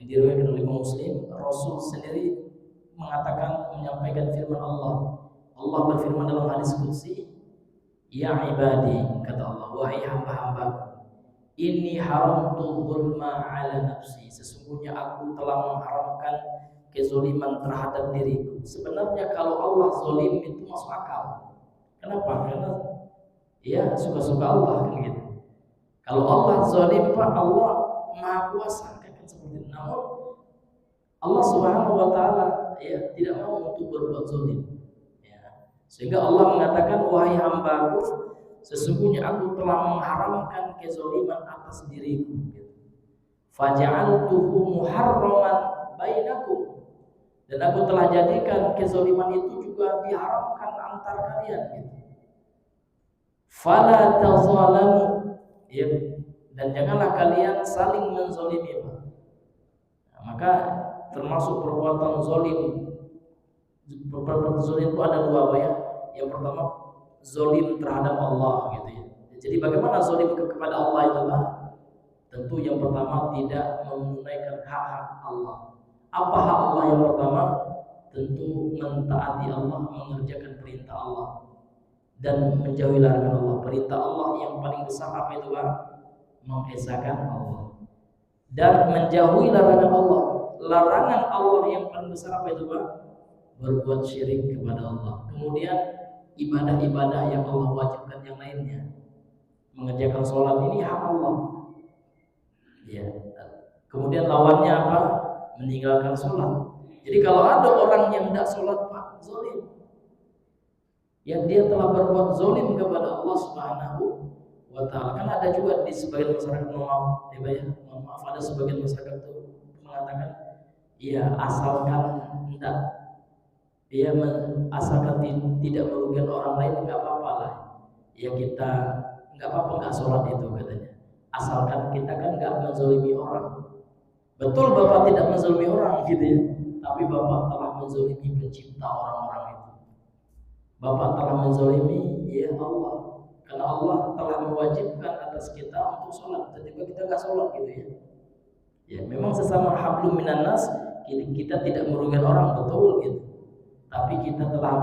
yang diriwayatkan oleh Muslim. Rasul sendiri menyampaikan firman Allah. Allah berfirman dalam hadis qudsi, ya ibadi, kata Allah, wahai hamba-hambaku, inni haramtu zulma ala nafsi, sesungguhnya aku telah mengharamkan kezaliman terhadap diriku. Sebenarnya kalau Allah zalim itu masuk akal. Kenapa? Karena ya suka-suka Allah, kan gitu. Kalau Allah zalim Pak, Allah Maha Kuasa, kan seperti itu. Namun Allah Subhanahu wa taala ya tidak mau untuk berbuat zalim. Ya. Sehingga Allah mengatakan, wahai hambaku, sesungguhnya aku telah mengharamkan kezaliman atas diriku. Faja'altuhu muharraman bainakum, dan aku telah jadikan kezaliman itu juga diharamkan antar kalian gitu. Fala tazalamu, ya, dan janganlah kalian saling menzalimi. Nah, maka termasuk perbuatan zalim. Perbuatan zalim itu ada 2 Pak ya. Yang pertama zalim terhadap Allah gitu ya. Jadi bagaimana zalim kepada Allah itu Pak? Tentu yang pertama tidak menunaikan hak-hak Allah. Apa hak Allah yang pertama? Tentu mentaati Allah, mengerjakan perintah Allah dan menjauhi larangan Allah. Perintah Allah yang paling besar apa itu Pak? Mengesahkan Allah dan menjauhi larangan Allah. Larangan Allah yang paling besar apa itu Pak? Berbuat syirik kepada Allah. Kemudian ibadah-ibadah yang Allah wajibkan yang lainnya. Mengerjakan sholat ini hak Allah. Ya. Kemudian lawannya apa? Meninggalkan sholat. Jadi kalau ada orang yang tidak sholat Pak, zalim. Ya, dia telah berbuat zalim kepada Allah Subhanahu wa taala. Kan ada juga di sebagian masyarakat, mohon maaf, ada sebagian masyarakat itu mengatakan, ya asalkan tidak merugikan orang lain nggak apa-apa lah. Ya kita nggak apa-apa nggak sholat itu katanya. Asalkan kita kan nggak menzalimi orang. Betul Bapak tidak menzalimi orang gitu ya. Tapi Bapak telah menzalimi pencipta orang-orang itu. Bapak telah menzalimi ya Allah. Karena Allah telah mewajibkan atas kita untuk sholat. Tiba-tiba kita nggak sholat gitu ya. Ya memang sesama hablum minan nas, kita tidak merugikan orang, betul gitu. Tapi kita telah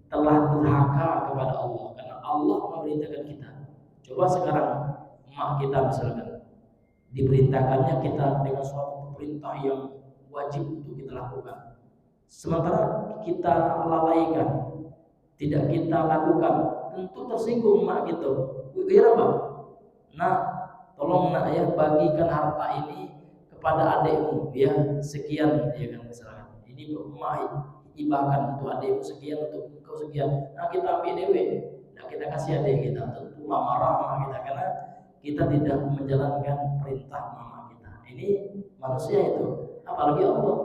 telah durhaka kepada Allah, karena Allah memerintahkan kita. Coba sekarang emak kita misalkan diperintahkannya kita dengan suatu perintah yang wajib untuk kita lakukan, sementara kita lalaikan, tidak kita lakukan, tentu tersinggung emak gitu. Kira Pak? Nah, tolong nak ya bagikan harta ini kepada adikmu ya sekian ya kan misalkan ini emak ibahkan untuk adikmu sekian untuk engkau sekian, nah kita ambil dewe, nah kita kasih adik kita, tentu marah mama kita karena kita tidak menjalankan perintah mama kita. Ini manusia itu, apalagi Allah.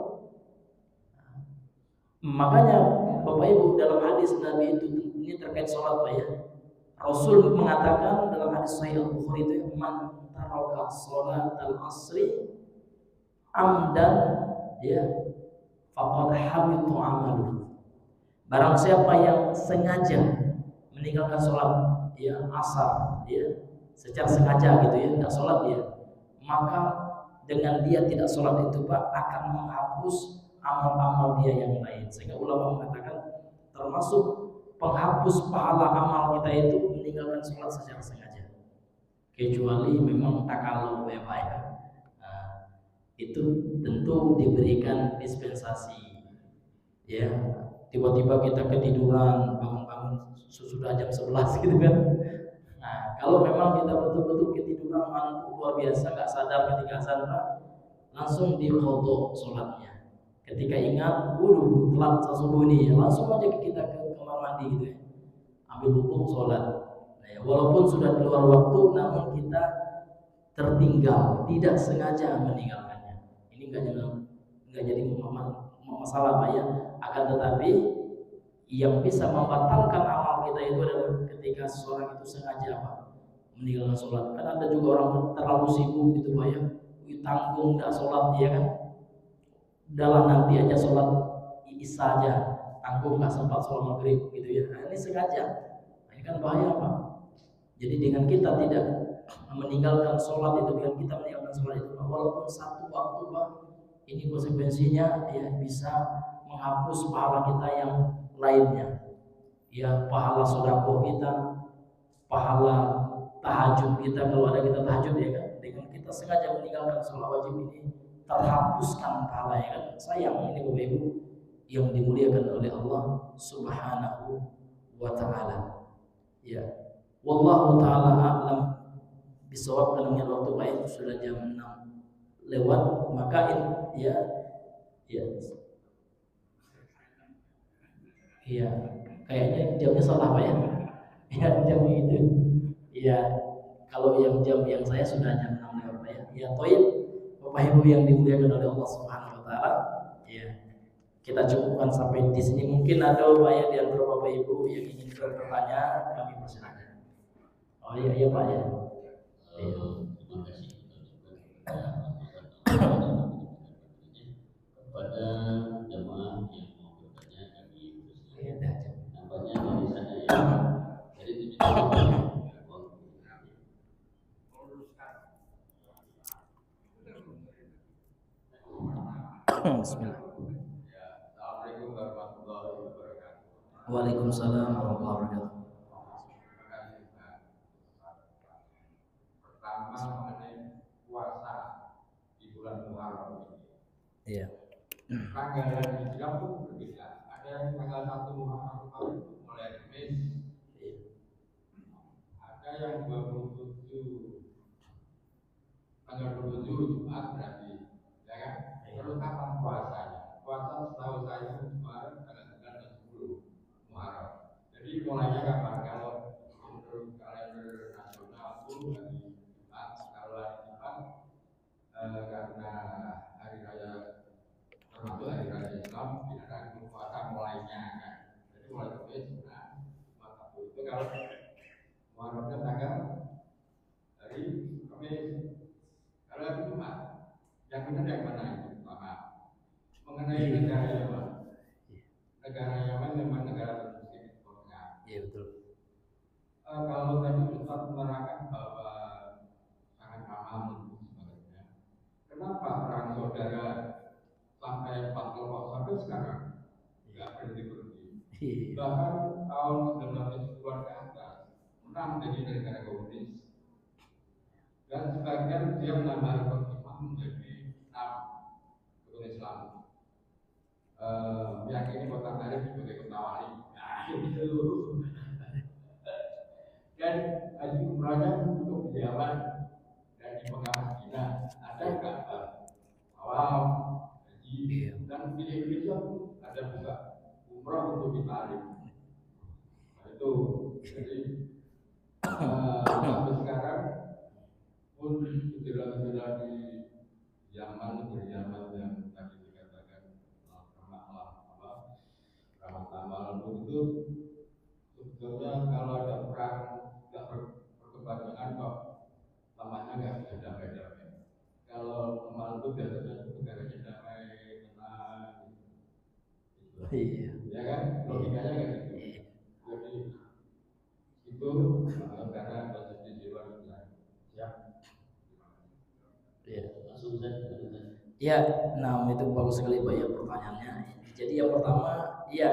Makanya Bapak Ibu dalam hadis Nabi itu ini terkait sholat Pak ya. Rasul mengatakan dalam hadis Sahih Al-Bukhari itu man taraka sholat al-asri amdan ya faqad habitu amaluhu. Barang siapa yang sengaja meninggalkan sholat ya asar ya secara sengaja gitu ya tidak sholat dia, maka dengan dia tidak sholat itu Pak akan menghapus amal-amal dia yang lain. Sehingga ulama mengatakan termasuk penghapus pahala amal kita itu meninggalkan sholat secara sengaja, kecuali memang takalu ya Pak ya. Nah, itu tentu diberikan dispensasi ya, tiba-tiba kita ketiduran bangun-bangun sudah jam 11 gitu kan. Nah kalau memang kita betul-betul ketiduran ngantuk luar biasa nggak sadar ketika azan langsung diqodho sholatnya. Ketika ingat, telat subuh nih, langsung aja kita ke kamar mandi gitu ya, ambil wudhu sholat. Nah, ya, walaupun sudah di luar waktu, namun kita tertinggal, tidak sengaja meninggalkannya. Ini nggak jadi masalah Pak ya. Akan tetapi yang bisa membatalkan amal kita itu adalah ketika seorang itu sengaja Pak meninggalkan sholat. Kan ada juga orang terlalu sibuk gitu Pak ya, tanggung nggak sholat dia kan, udahlah nanti aja sholat isya aja, tanggung nggak sempat sholat maghrib gitu ya. Nah, ini sengaja, nah, ini kan bahaya Pak. Jadi dengan kita tidak meninggalkan sholat itu, dengan kita meninggalkan sholat itu walaupun satu waktu Pak, ini konsekuensinya ya bisa menghapus pahala kita yang lainnya ya, pahala sedekah kita, pahala tahajud kita kalau ada kita tahajud ya kan, dengan kita sengaja meninggalkan sholat wajib ini terhapuskan pahala ya kan. Sayang ini Bapak Ibu yang dimuliakan oleh Allah Subhanahu wa taala. Ya. Wallahu taala a'lam bisawab. Karena waktu baik sudah jam 6 lewat, maka ya ya iya kayaknya jamnya salah Pak ya. Ya jam itu. Iya, kalau yang jam yang saya sudah jam 6 lewat Pak ya. Ya toib Bapak Ibu yang dimuliakan oleh Allah Subhanahu wa taala. Ya. Kita cukupkan sampai di sini. Mungkin ada Pak ya di antara Bapak Ibu yang ingin bertanya, kami persilakan. Oh iya iya Pak ya. Iya. Terima kasih kepada jemaah yang mau bertanya, kami persilakan. Nampaknya dari sana ya. Jadi Bismillah. Assalamualaikum warahmatullahi wabarakatuh. Waalaikumsalam warahmatullahi wabarakatuh. Pertama mengenai puasa di bulan Muharram ini. Iya. Tanggalan Islam pun berbeda. Ada yang tanggal 1 Muharram kemarin mulai Kamis. Ada yang 27 tanggal 27 Jumat berarti, ya kan? Terus kapan puasanya? Puasa setahu saya kemarin tanggal 9 dan 10 Muharram. Jadi mulainya kapan? Kalau menurut kalender nasional itu hari Jumat. Kalau hari Jumat karena hari raya termasuk hari raya Islam, tidak ada puasa mulainya kan. Jadi mulai Kamis, nah, maka itu kalau Muharramnya tanggal hari Kamis. Kalau hari Jumat, yang benar yang mana itu? Maka mengenai negara Yaman, negara Yaman memang negara bermuslim. Iya betul. Kalau tadi Ustaz menerangkan bahwa sangat aman dan sebagainya, kenapa perang saudara sampai 40 sampai sekarang nggak berhenti? Bahkan tahun 1970-an ke atas, 6 jadi negara komunis, dan sebagian dia menambah rukun iman menjadi 6 rukun Islam. Meyakini kota Tarif sebagai kota wali. Nah, itu. Dan haji umrahnya cukup di Yaman dan ada juga umroh untuk ditarik. Nah, itu jadi sampai sekarang pun gejala-gejala di Yaman yang tadi dikatakan ramah amal itu sebetulnya kalau ada perang nggak berkepanjangan kok lamanya nggak bisa damai-damai. Kalau amal itu biasanya negaranya damai, tenang, gitu. Iya. Ya kan, logikanya kayak gitu. Jadi itu karena posisi jiwa ya. Iya. Ya, nah itu bagus sekali Pak ya pertanyaannya. Jadi yang pertama, ya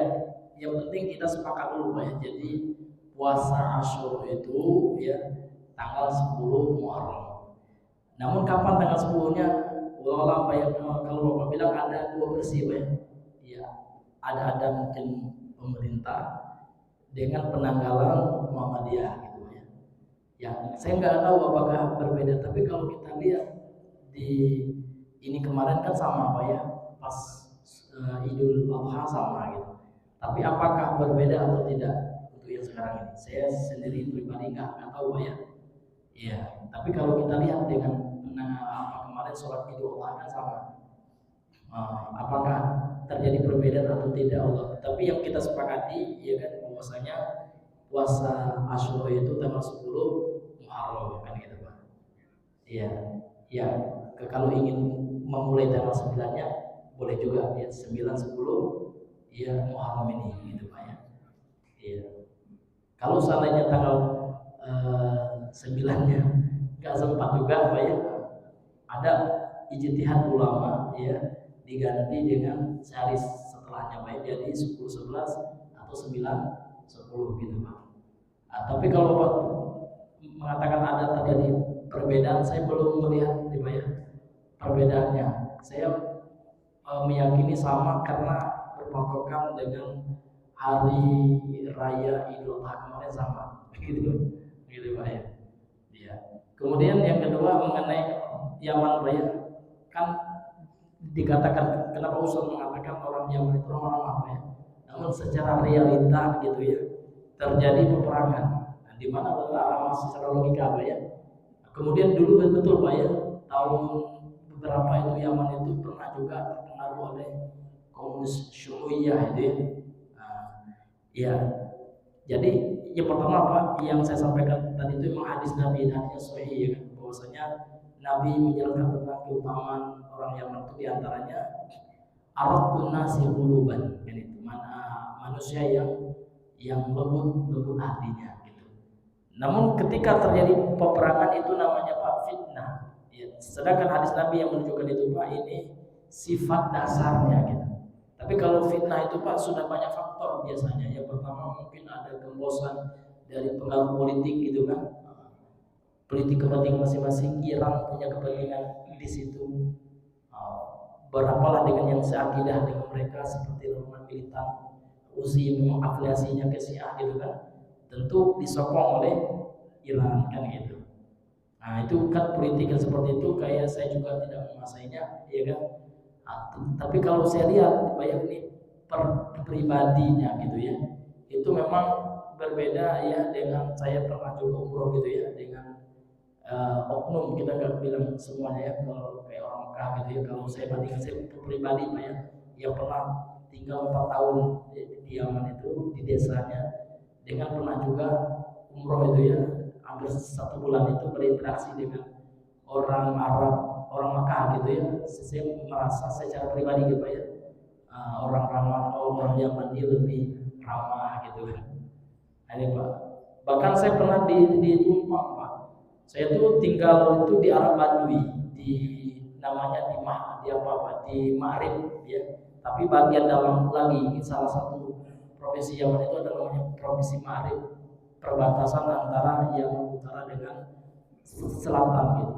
yang penting kita sepakat dulu Pak ya. Jadi puasa Asyura itu ya tanggal 10 Muharram. Namun kapan tanggal 10-nya? Walau Pak ya, kalau Bapak bilang ada dua versi Pak ya. Ya, ada mungkin pemerintah dengan penanggalan Muhammadiyah gitu ya. Ya, saya nggak tahu apakah berbeda, tapi kalau kita lihat di ini kemarin kan sama Pak ya, pas Idul Adha sama gitu. Tapi apakah berbeda atau tidak untuk yang sekarang ini? Saya sendiri pribadi nggak tahu Pak ya. Iya, tapi kalau kita lihat dengan kemarin sholat Idul Adha kan sama. Apakah terjadi perbedaan atau tidak Allah? Tapi yang kita sepakati ya kan bahwasanya puasa Asyura itu tanggal 10 Muharram kan gitu Pak. Iya. Ya, kalau ingin memulai tanggal 9-nya boleh juga ya 9 10 ya Muharram ini gitu Pak ya. Iya. Kalau seandainya tanggal 9-nya nggak sempat juga Pak ya. Ada ijtihad ulama ya diganti dengan sehari setelahnya Pak ya, jadi 10 11 atau 9 10 gitu Pak. Tapi kalau Pak mengatakan ada terjadi perbedaan, saya belum melihat Pak ya perbedaannya. Saya meyakini sama karena berpatokan dengan hari raya Idul Adha kemarin sama gitu Pak ya. Iya. Kemudian yang kedua mengenai Yaman Pak ya, kan dikatakan kenapa Ustaz mengatakan orang Yaman itu orang apa ya, namun secara realita gitu ya terjadi peperangan. Nah, di mana letak secara logika Pak ya. Kemudian dulu betul Pak ya, tahun beberapa itu Yaman itu pernah juga terpengaruh oleh komunis Syu'iyah itu ya. Ya, jadi yang pertama Pak yang saya sampaikan tadi itu memang hadis Nabi hadisnya sahih ya kan, bahwasanya Nabi menjelaskan tentang keutamaan orang Yaman itu diantaranya araqun nasi quluban, itu manusia yang lembut hatinya gitu. Namun ketika terjadi peperangan itu namanya Pak fitnah. Ya, sedangkan hadis Nabi yang menunjukkan itu Pak ini sifat dasarnya gitu. Tapi kalau fitnah itu Pak sudah banyak faktor biasanya. Yang pertama mungkin ada gembosan dari pengaruh politik gitu kan. Politik kepentingan masing-masing, Iran punya kepentingan di situ. Berapalah dengan yang seakidah dengan mereka seperti Roman militan, Uzi mengafiliasinya ke Syiah gitu kan. Tentu disokong oleh Iran kan gitu. Nah itu kan politik yang seperti itu kayak saya juga tidak menguasainya ya kan. Tapi kalau saya lihat banyak ini pribadinya gitu ya, itu memang berbeda ya dengan saya pernah juga umroh gitu ya dengan oknum, kita nggak bilang semuanya ya kalau kayak orang Mekah gitu ya. Kalau saya bandingkan saya pribadi Pak ya yang pernah tinggal 4 tahun di Yaman itu di desanya, dengan pernah juga umroh itu ya hampir 1 bulan itu berinteraksi dengan orang Arab, orang Mekah gitu ya. Saya merasa secara pribadi gitu ya orang ramah, orang Yaman dia lebih ramah gitu kan. Nah, ini Pak, bahkan saya pernah di Tumpang Pak. Saya tuh tinggal itu di Arab Badui, di namanya di Ma'rib ya. Tapi bagian dalam lagi salah satu provinsi Yaman itu ada namanya provinsi Ma'rib, perbatasan antara yang utara dengan selatan gitu.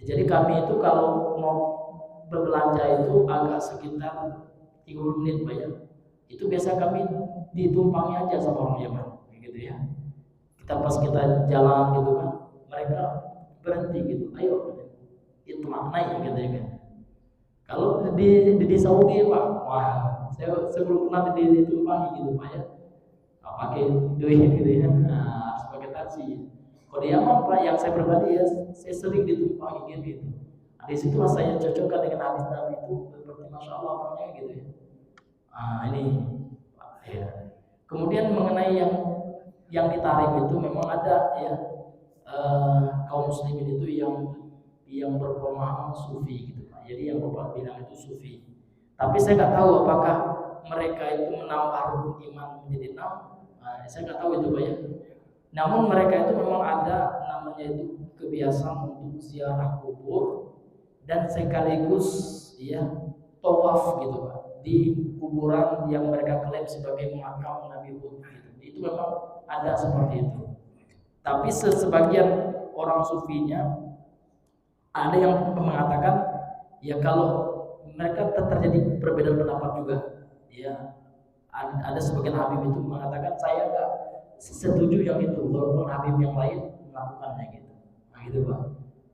Jadi kami itu kalau mau berbelanja itu agak sekitar 30 menit Pak ya. Itu biasa kami ditumpangi aja sama orang Yaman gitu ya. Pas kita jalan gitu kan, mereka berhenti gitu, ayo itu naik gitu ya kan. Kalau di Saudi Pak, wah Saya belum pernah ditumpangi gitu Pak ya. Pakai duit gitu ya, harus pakai taksi. Kalau di Yaman Pak, yang saya pribadi ya, saya sering ditumpangi gitu. Nah, di situ saya cocokkan dengan hadis Nabi itu, berarti masya Allah orangnya gitu ya. Ini Pak ya. Kemudian mengenai yang ditarik itu memang ada ya, kaum muslimin itu yang berpemahaman sufi gitu Pak. Jadi yang Bapak bilang itu sufi. Tapi saya nggak tahu apakah mereka itu menambah rukun iman menjadi 6. Saya nggak tahu itu Pak ya. Namun mereka itu memang ada namanya itu kebiasaan untuk ziarah kubur dan sekaligus ya tawaf gitu Pak di kuburan yang mereka klaim sebagai makam Nabi Hud gitu. Itu memang ada seperti itu. Tapi sebagian orang sufinya ada yang mengatakan ya kalau mereka terjadi perbedaan pendapat juga ya, ada sebagian Habib itu mengatakan saya nggak setuju yang itu walaupun Habib yang lain melakukannya gitu. Nah gitu Pak.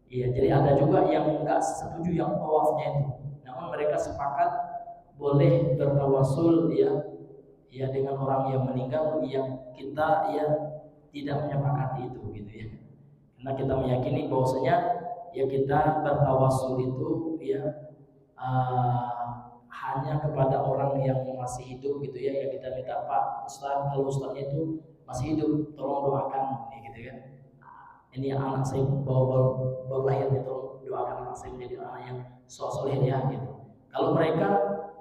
Iya, jadi ada juga yang nggak setuju yang tawafnya itu. Namun mereka sepakat boleh bertawasul ya dengan orang yang meninggal yang kita ya tidak menyepakati itu gitu ya. Karena kita meyakini bahwasanya ya kita bertawasul itu ya hanya kepada orang yang masih hidup gitu ya, yang kita minta Pak Ustaz, kalau Ustaznya itu masih hidup tolong doakan ya gitu kan. Ini anak saya baru lahir nih, tolong doakan anak saya menjadi anak yang soleh ya gitu. Kalau mereka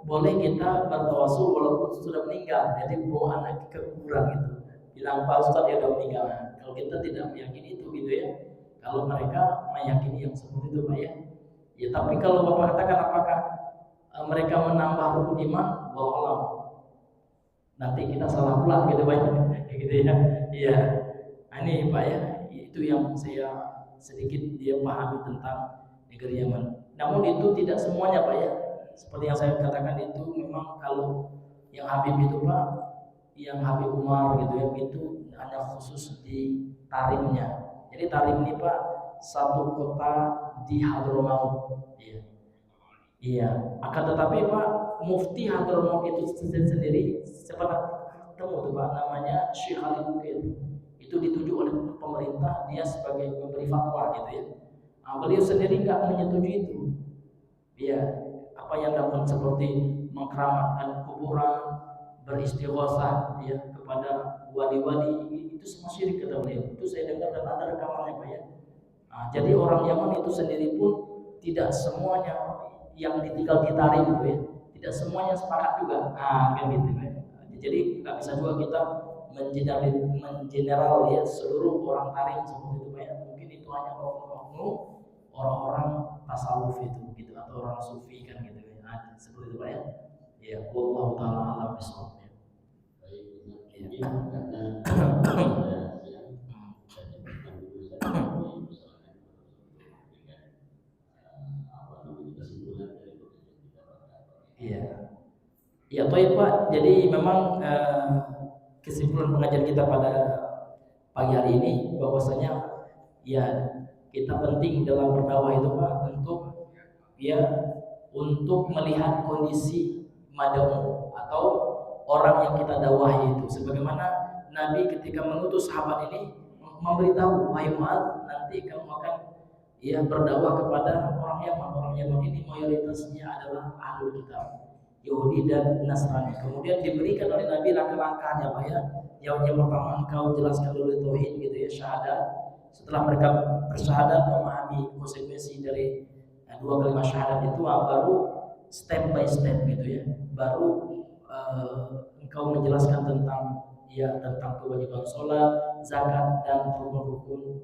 boleh kita bertawasul walaupun sudah meninggal, jadi bawa anak ke kuburan gitu, bilang Pak Ustaz ya udah meninggal. Kalau kita tidak meyakini itu gitu ya, kalau mereka meyakini yang seperti itu Pak ya. Ya tapi kalau Bapak katakan apakah mereka menambah rukun iman, wallah nanti kita salah pula gitu Pak gitu ya. Iya. Nah, ini Pak ya, itu yang saya sedikit dia pahami tentang negeri Yaman. Namun itu tidak semuanya Pak ya. Seperti yang saya katakan itu memang kalau yang Habib itu Pak, yang Habib Umar gitu ya, itu hanya khusus di Tarimnya. Jadi Tarim ini Pak satu kota di Hadramaut. Iya. Iya. Akan tetapi Pak Mufti Hadramaut itu sendiri sempat ketemu tuh Pak, namanya Syekh Ali Mukil. Itu ditunjuk oleh pemerintah dia sebagai pemberi fatwa gitu ya. Nah, beliau sendiri nggak menyetujui itu. Iya. Apa yang dapat seperti mengkeramatkan kuburan, beristighotsah ya kepada wali-wali, itu semua syirik kata beliau. Itu saya dengar dan ada rekamannya Pak ya. Nah, jadi orang Yaman itu sendiri pun tidak semuanya yang ditinggal ditarik gitu ya, tidak semuanya sepakat juga. Kan gitu kan. Jadi nggak bisa juga kita mengeneral ya seluruh orang tarik seperti itu Pak ya. Mungkin itu hanya oknum orang-orang tasawuf itu gitu atau orang sufi kan gitu ya. Seperti itu Pak ya. Ya, Allah taala alam bisawab. Baik, ini karena Iya. Ya toh Pak. Jadi memang kesimpulan pengajian kita pada pagi hari ini bahwasanya ya kita penting dalam berdakwah itu Pak untuk melihat kondisi mad'u atau orang yang kita dakwahi itu, sebagaimana Nabi ketika mengutus sahabat ini memberitahu, wahai Mu'adz, nanti kamu akan berdakwah kepada orang Yaman. Orang Yaman ini mayoritasnya adalah ahlul kitab, Yahudi dan Nasrani. Kemudian diberikan oleh Nabi langkah-langkahnya Pak ya. Yang pertama engkau jelaskan dulu tauhid gitu ya, syahadat. Setelah mereka bersyahadat memahami konsekuensi dari dua kalimat syahadat itu, baru step by step gitu ya. Baru engkau menjelaskan tentang kewajiban sholat, zakat dan rukun-rukun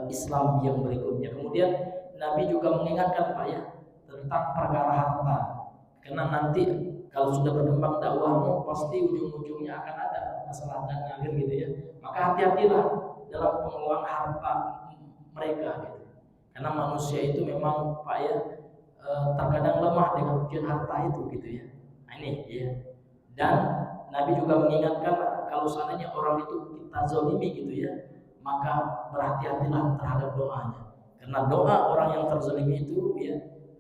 Islam yang berikutnya. Kemudian Nabi juga mengingatkan Pak ya tentang perkara harta, karena nanti kalau sudah berkembang dakwahmu pasti ujung-ujungnya akan ada masalah dan akhir gitu ya. Maka hati-hatilah dalam pengelolaan harta mereka gitu. Karena manusia itu memang Pak ya terkadang lemah dengan ujian harta itu gitu ya. Nah ini ya. Dan Nabi juga mengingatkan kalau seandainya orang itu kita zalimi gitu ya, maka berhati-hatilah terhadap doanya. Karena doa orang yang terzalimi itu ya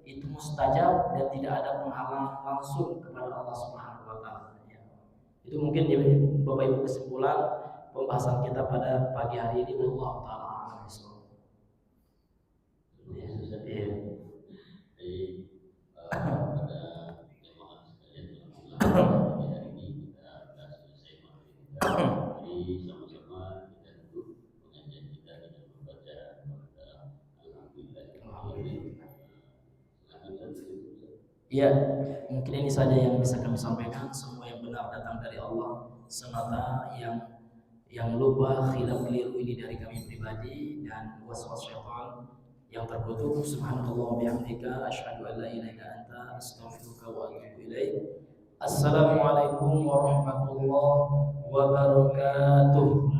itu mustajab dan tidak ada penghalang langsung kepada Allah Subhanahu wa taala. Ya. Itu mungkin ya, Bapak Ibu kesimpulan pembahasan kita pada pagi hari ini. Wallahu taala a'lam bishawab. Iya. Pada jemaah sekalian, alhamdulillah hari ini kita sudah selesai materi kita. Jadi sama-sama kita duduk, pengajian kita dengan membaca alhamdulillah. Ya, mungkin ini saja yang bisa kami sampaikan. Semua yang benar datang dari Allah semata, yang lupa khilaf keliru ini dari kami pribadi dan waswas syaitan yang terkutuk. Subhanallah bihamdika asyhadu an la ilaha illa anta astaghfiruka wa atubu ilaik. Assalamualaikum warahmatullahi wabarakatuh.